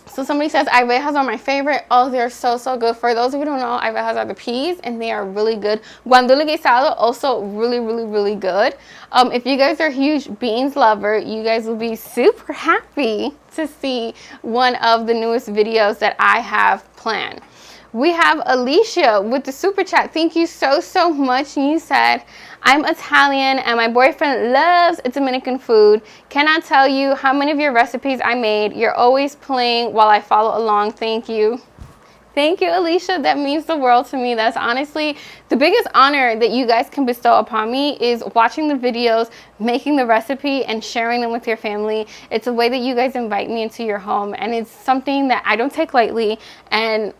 So somebody says arvejas are my favorite. Oh, they're so, so good. For those of you who don't know, arvejas are the peas, and they are really good. Guandule guisado, also really, really, really good. If you guys are a huge beans lover, you guys will be super happy to see one of the newest videos that I have planned. We have Alicia with the super chat. Thank you so, so much. And you said, I'm Italian and my boyfriend loves Dominican food. Cannot tell you how many of your recipes I made. You're always playing while I follow along. Thank you. Thank you, Alicia. That means the world to me. That's honestly the biggest honor that you guys can bestow upon me, is watching the videos, making the recipe, and sharing them with your family. It's a way that you guys invite me into your home, and it's something that I don't take lightly, and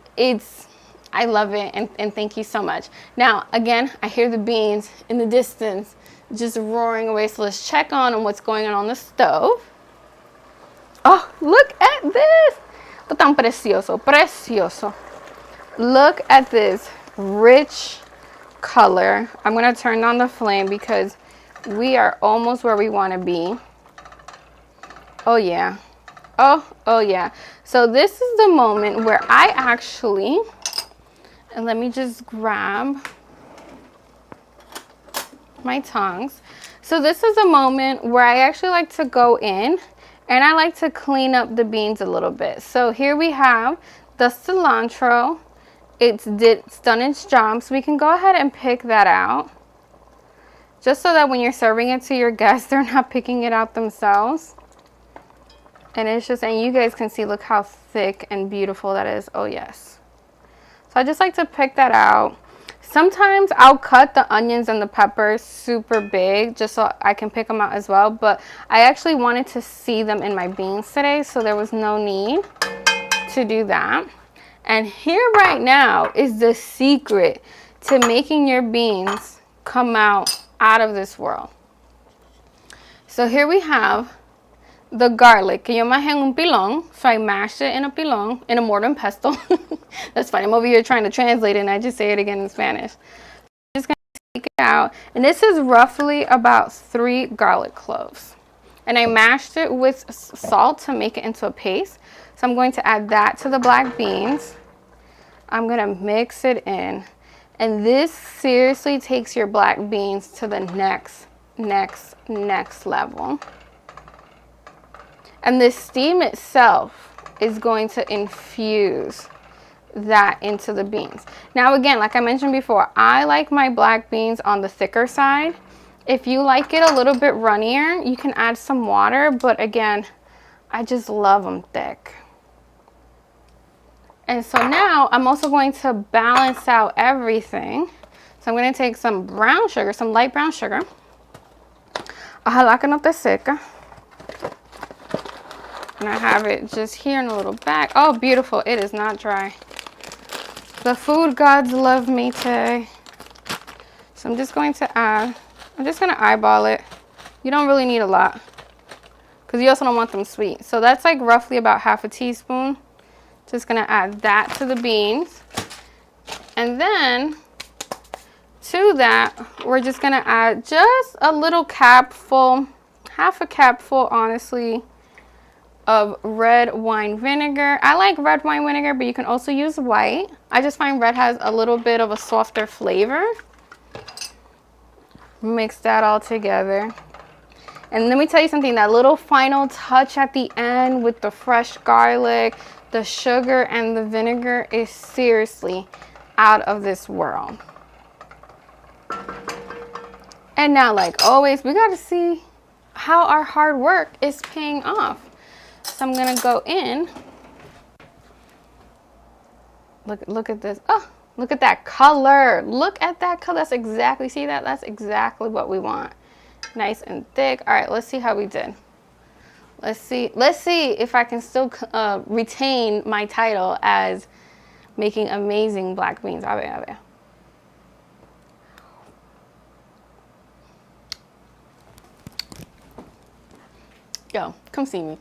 I love it, and thank you so much. Now, again, I hear the beans in the distance just roaring away, so let's check on what's going on the stove. Oh, look at this. Tan precioso, precioso. Look at this rich color. I'm going to turn on the flame because we are almost where we want to be. Oh, yeah. Oh, yeah. So this is the moment where I actually, and let me just grab my tongs. So this is a moment where I actually like to go in and I like to clean up the beans a little bit. So here we have the cilantro. It's done its job, so we can go ahead and pick that out. Just so that when you're serving it to your guests, they're not picking it out themselves. And it's just, and you guys can see, look how thick and beautiful that is. Oh, yes. So I just like to pick that out. Sometimes I'll cut the onions and the peppers super big just so I can pick them out as well. But I actually wanted to see them in my beans today, so there was no need to do that. And here right now is the secret to making your beans come out of this world. So here we have the garlic, que yo majé en un pilón, so I mashed it in a pilón, in a mortar and pestle. That's funny, I'm over here trying to translate it and I just say it again in Spanish. I'm just going to take it out, and this is roughly about 3 garlic cloves. And I mashed it with salt to make it into a paste. So I'm going to add that to the black beans. I'm going to mix it in. And this seriously takes your black beans to the next level. And the steam itself is going to infuse that into the beans. Now again, like I mentioned before, I like my black beans on the thicker side. If you like it a little bit runnier, you can add some water, but again, I just love them thick. And so now I'm also going to balance out everything. So I'm going to take some brown sugar, some light brown sugar. Ojalá que no te seca. And I have it just here in a little bag. Oh, beautiful. It is not dry. The food gods love me today. So I'm just going to add, I'm just going to eyeball it. You don't really need a lot, because you also don't want them sweet. So that's like roughly about half a teaspoon. Just going to add that to the beans. And then to that, we're just going to add just a little capful, half a capful, honestly, of red wine vinegar. I like red wine vinegar, but you can also use white. I just find red has a little bit of a softer flavor. Mix that all together. And let me tell you something, that little final touch at the end with the fresh garlic, the sugar, and the vinegar is seriously out of this world. And now, like always, we got to see how our hard work is paying off. So I'm going to go in. Look at this. Oh, look at that color. Look at that color. That's exactly, see that? That's exactly what we want. Nice and thick. All right, let's see how we did. Let's see if I can still retain my title as making amazing black beans. A ver. Yo, come see me.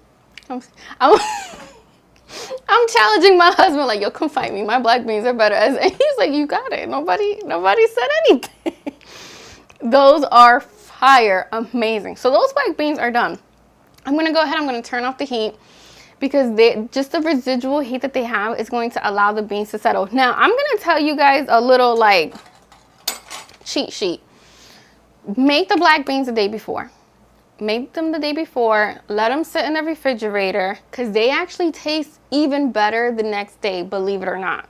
I'm, I'm, I'm challenging my husband, like, yo, come fight me. My black beans are better. And he's like, you got it. Nobody said anything. Those are fire. Amazing. So those black beans are done. I'm going to go ahead. I'm going to turn off the heat because just the residual heat that they have is going to allow the beans to settle. Now, I'm going to tell you guys a little, like, cheat sheet. Make the black beans the day before. Make them the day before. Let them sit in the refrigerator because they actually taste even better the next day, believe it or not.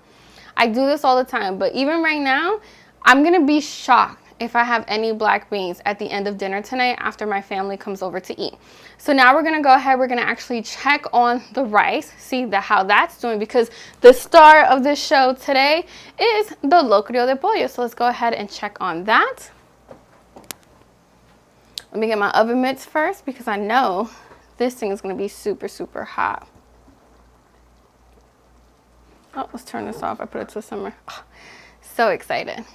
I do this all the time, but even right now, I'm going to be shocked if I have any black beans at the end of dinner tonight after my family comes over to eat. So now we're going to go ahead. We're going to actually check on the rice, see how that's doing, because the star of this show today is the Locrio de Pollo. So let's go ahead and check on that. Let me get my oven mitts first because I know this thing is going to be super, super hot. Oh, let's turn this off. I put it to simmer. Oh, so excited.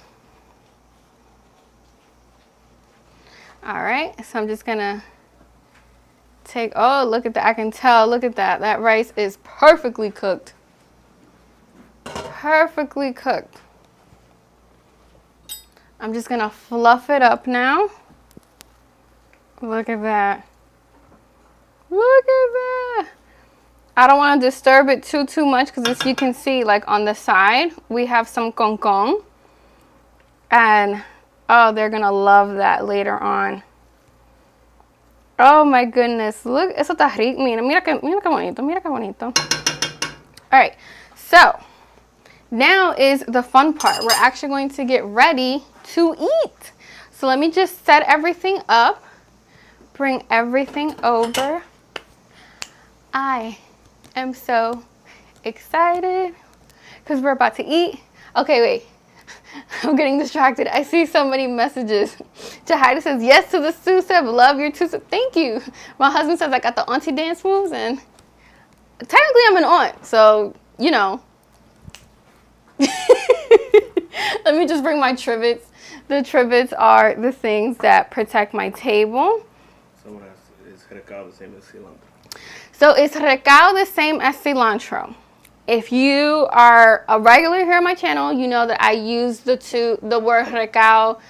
All right, so I'm just going to take, oh, look at that. I can tell. Look at that. That rice is perfectly cooked. Perfectly cooked. I'm just going to fluff it up now. Look at that. Look at that. I don't want to disturb it too much because as you can see, like on the side, we have some concon. And, oh, they're going to love that later on. Oh my goodness. Look, eso está rico. Mira que bonito. Mira que bonito. All right. So, now is the fun part. We're actually going to get ready to eat. So let me just set everything up. Bring everything over. I am so excited because we're about to eat. Okay, wait. I'm getting distracted. I see so many messages. Jahida says, yes to the two-step. Love your two-step. Thank you. My husband says I got the auntie dance moves, and technically I'm an aunt, so, you know. Let me just bring my trivets. The trivets are the things that protect my table. Someone asks, is Recao the same as cilantro? So is Recao the same as cilantro? If you are a regular here on my channel, you know that I use the word Recao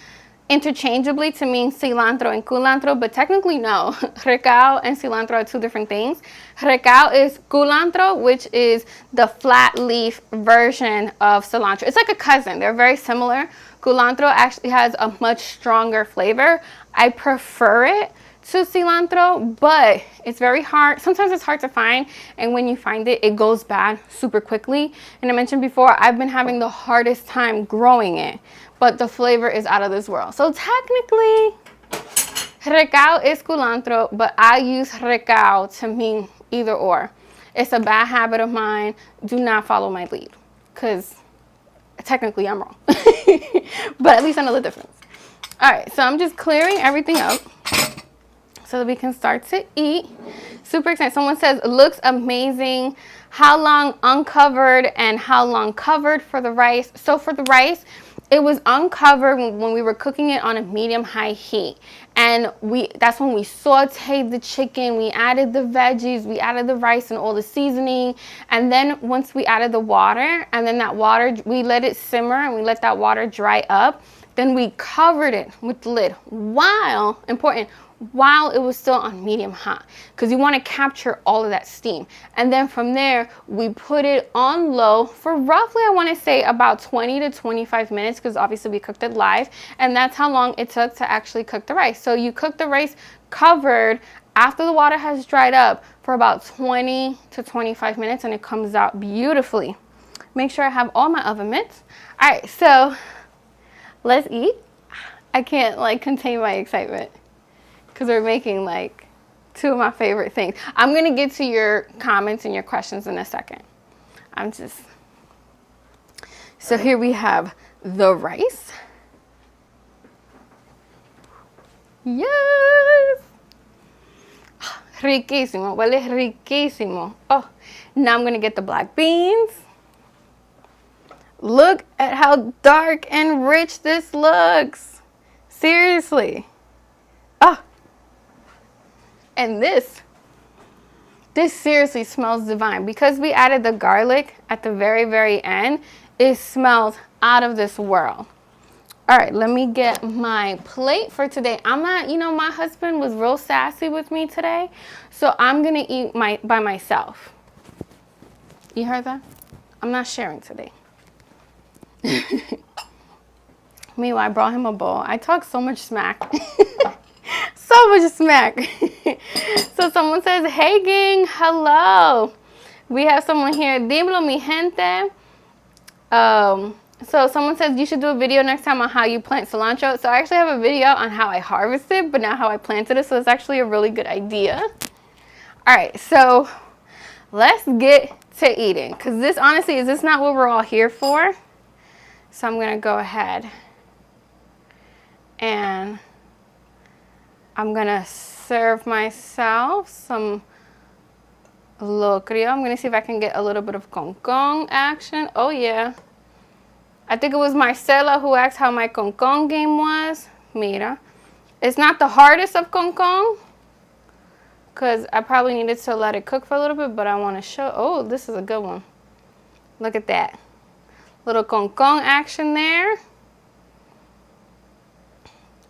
interchangeably to mean cilantro and culantro, but technically no. Recao and cilantro are two different things. Recao is culantro, which is the flat leaf version of cilantro. It's like a cousin. They're very similar. Culantro actually has a much stronger flavor. I prefer it to cilantro, but it's very hard. Sometimes it's hard to find, and when you find it, it goes bad super quickly. And I mentioned before, I've been having the hardest time growing it, but the flavor is out of this world. So technically, Recao is culantro, but I use Recao to mean either or. It's a bad habit of mine. Do not follow my lead, because technically I'm wrong. But at least I know the difference. All right, so I'm just clearing everything up so that we can start to eat. Super excited. Someone says, looks amazing. How long uncovered and how long covered for the rice? So for the rice, it was uncovered when we were cooking it on a medium-high heat. And that's when we sauteed the chicken, we added the veggies, we added the rice and all the seasoning. And then once we added the water, and then that water, we let it simmer and we let that water dry up. Then we covered it with the lid while it was still on medium hot, because you want to capture all of that steam. And then from there, we put it on low for roughly, I want to say about 20 to 25 minutes, because obviously we cooked it live, and that's how long it took to actually cook the rice. So you cook the rice covered after the water has dried up for about 20 to 25 minutes, and it comes out beautifully. Make sure I have all my oven mitts. All right, so let's eat. I can't contain my excitement, because we're making two of my favorite things. I'm going to get to your comments and your questions in a second. So here we have the rice. Yes! Riquísimo. Huele riquísimo. Oh, now I'm going to get the black beans. Look at how dark and rich this looks. Seriously. Oh. And this This seriously smells divine. Because we added the garlic at the very, very end, it smells out of this world. All right, let me get my plate for today. I'm not, you know, my husband was real sassy with me today, so I'm gonna eat by myself. You heard that? I'm not sharing today. Meanwhile, I brought him a bowl. I talk so much smack. So much smack. So someone says, hey gang, hello. We have someone here. Dímelo mi gente. So someone says you should do a video next time on how you plant cilantro. So I actually have a video on how I harvested, but not how I planted it. So it's actually a really good idea. All right, so let's get to eating. Because this, honestly, is this not what we're all here for? So I'm going to go ahead and I'm going to serve myself some locrio. I'm going to see if I can get a little bit of concon action. Oh, yeah. I think it was Marcela who asked how my concon game was. Mira. It's not the hardest of concon, because I probably needed to let it cook for a little bit, but I want to show. Oh, this is a good one. Look at that. Little concon action there.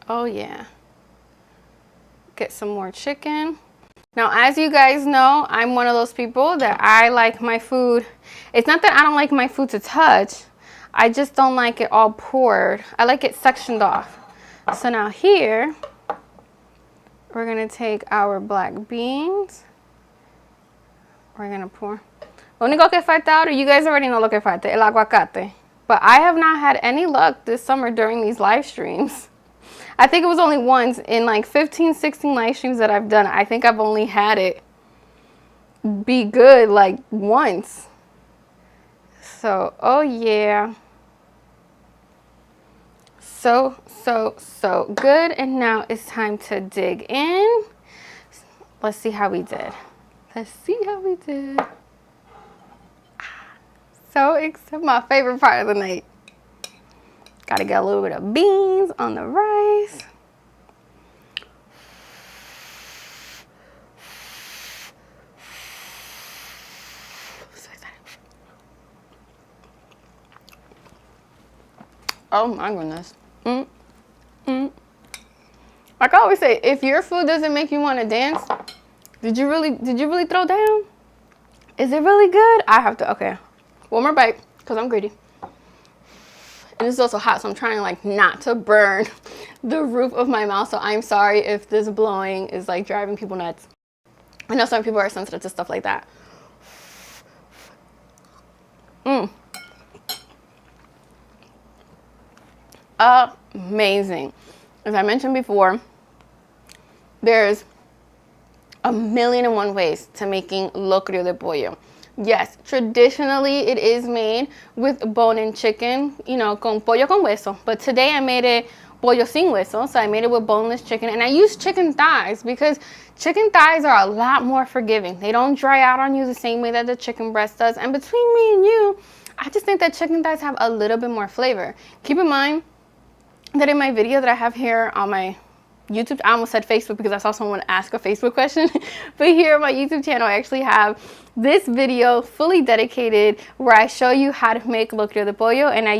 Oh, yeah. Get some more chicken. Now, as you guys know, I'm one of those people that I like my food. It's not that I don't like my food to touch. I just don't like it all poured. I like it sectioned off. So now here, we're going to take our black beans. We're going to pour. Lo único que falta ahora, you guys already know lo que falta, el aguacate. But I have not had any luck this summer during these live streams. I think it was only once in like 15, 16 live streams that I've done. I think I've only had it be good like once. So, oh yeah. So good. And now it's time to dig in. Let's see how we did. Let's see how we did. So excited. My favorite part of the night. Gotta get a little bit of beans on the rice. So excited. Oh my goodness. Like I always say, if your food doesn't make you want to dance, did you really throw down? Is it really good? I have to, okay. One more bite, because I'm greedy. And it's also hot, so I'm trying like not to burn the roof of my mouth. So I'm sorry if this blowing is like driving people nuts. I know some people are sensitive to stuff like that. Amazing. As I mentioned before, there's a million and one ways to making locrio de pollo. Yes, traditionally it is made with bone-in chicken, you know, con pollo con hueso. But today I made it pollo sin hueso, so I made it with boneless chicken. And I used chicken thighs because chicken thighs are a lot more forgiving. They don't dry out on you the same way that the chicken breast does. And between me and you, I just think that chicken thighs have a little bit more flavor. Keep in mind that in my video that I have here on my YouTube, I almost said Facebook because I saw someone ask a Facebook question, but here on my YouTube channel I actually have this video fully dedicated where I show you how to make locrio de pollo, and I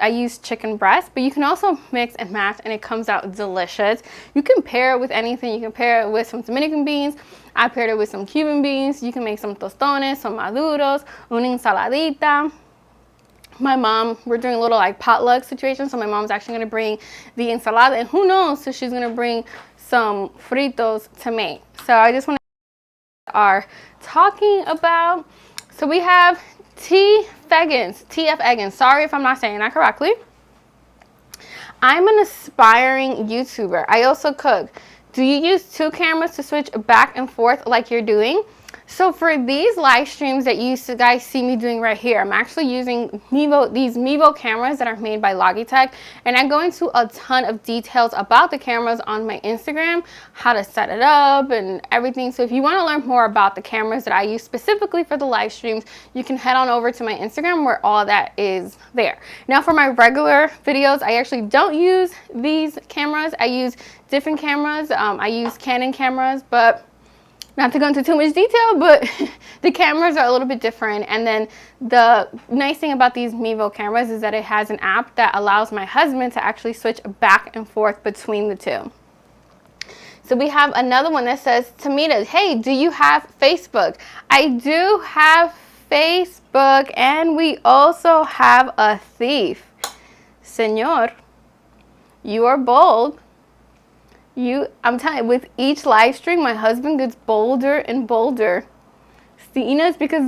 use chicken breast, but you can also mix and match and it comes out delicious. You can pair it with anything. You can pair it with some Dominican beans. I paired it with some Cuban beans. You can make some tostones, some maduros, una ensaladita. My mom, we're doing a little like potluck situation, so my mom's actually going to bring the ensalada, and who knows, so she's going to bring some fritos to make. So I just want to are talking about. So we have TF Eggins. Sorry if I'm not saying that correctly. I'm an aspiring YouTuber. I also cook. Do you use two cameras to switch back and forth like you're doing? So for these live streams that you guys see me doing right here, I'm actually using these Mevo cameras that are made by Logitech, and I go into a ton of details about the cameras on my Instagram, how to set it up and everything. So if you want to learn more about the cameras that I use specifically for the live streams, you can head on over to my Instagram where all that is there. Now for my regular videos, I actually don't use these cameras. I use different cameras. I use Canon cameras, but Not to go into too much detail, but the cameras are a little bit different. And then the nice thing about these Mevo cameras is that it has an app that allows my husband to actually switch back and forth between the two. So we have another one that says, Tamita, hey, do you have Facebook? I do have Facebook, and we also have a thief. Senor, you are bold. I'm telling you, with each live stream, my husband gets bolder and bolder. See, it's because,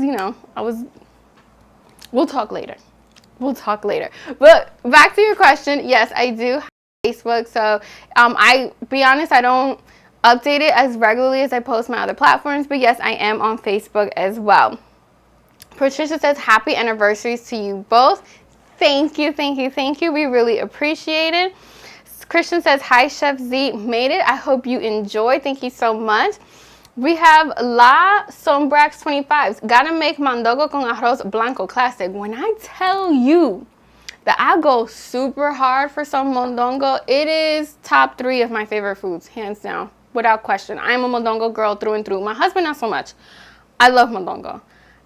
we'll talk later. But back to your question, yes, I do have Facebook. So, be honest, I don't update it as regularly as I post my other platforms. But yes, I am on Facebook as well. Patricia says, happy anniversaries to you both. Thank you. We really appreciate it. Christian says, hi, Chef Z. Made it. I hope you enjoyed. Thank you so much. We have La Sombrax 25s. Gotta make mondongo con arroz blanco classic. When I tell you that I go super hard for some mondongo, it is top 3 of my favorite foods, hands down, without question. I'm a mondongo girl through and through. My husband, not so much. I love mondongo.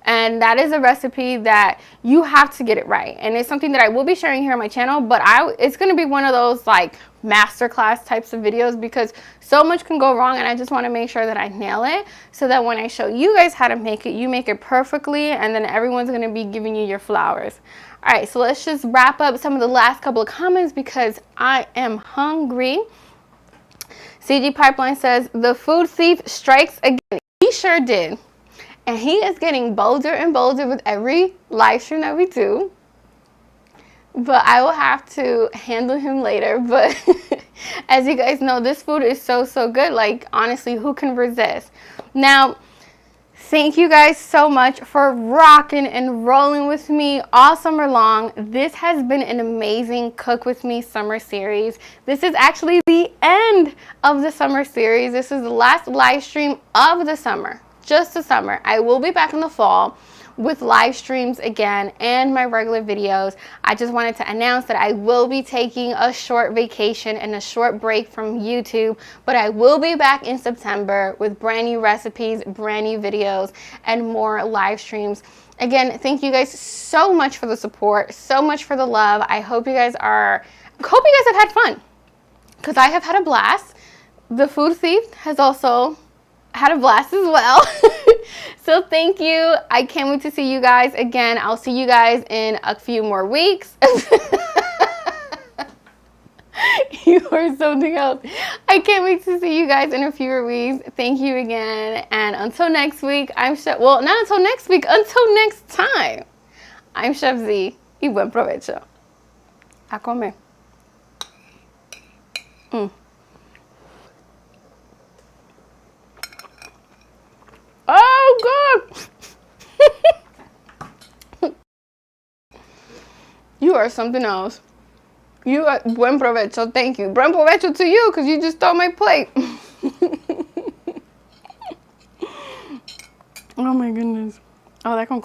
And that is a recipe that you have to get it right. And it's something that I will be sharing here on my channel, but it's going to be one of those like masterclass types of videos because so much can go wrong, and I just want to make sure that I nail it so that when I show you guys how to make it, you make it perfectly, and then everyone's going to be giving you your flowers. All right, so let's just wrap up some of the last couple of comments because I am hungry. CG Pipeline says, the food thief strikes again. He sure did. And he is getting bolder and bolder with every live stream that we do. But I will have to handle him later. But as you guys know, this food is so good. Like, honestly, who can resist? Now, thank you guys so much for rocking and rolling with me all summer long. This has been an amazing Cook With Me summer series. This is actually the end of the summer series. This is the last live stream of the summer. Just the summer. I will be back in the fall with live streams again and my regular videos. I just wanted to announce that I will be taking a short vacation and a short break from YouTube, but I will be back in September with brand new recipes, brand new videos, and more live streams. Again, thank you guys so much for the support, so much for the love. I hope you guys have had fun because I have had a blast. The food thief has also had a blast as well. So thank you. I can't wait to see you guys again. I'll see you guys in a few more weeks. You are something else. I can't wait to see you guys in a few weeks. Thank you again. And until next week, not until next week, until next time, I'm Chef Z. Y buen provecho. A comer. Oh, good. You are something else. You are buen provecho. Thank you. Buen provecho to you because you just stole my plate. Oh, my goodness. Oh, that can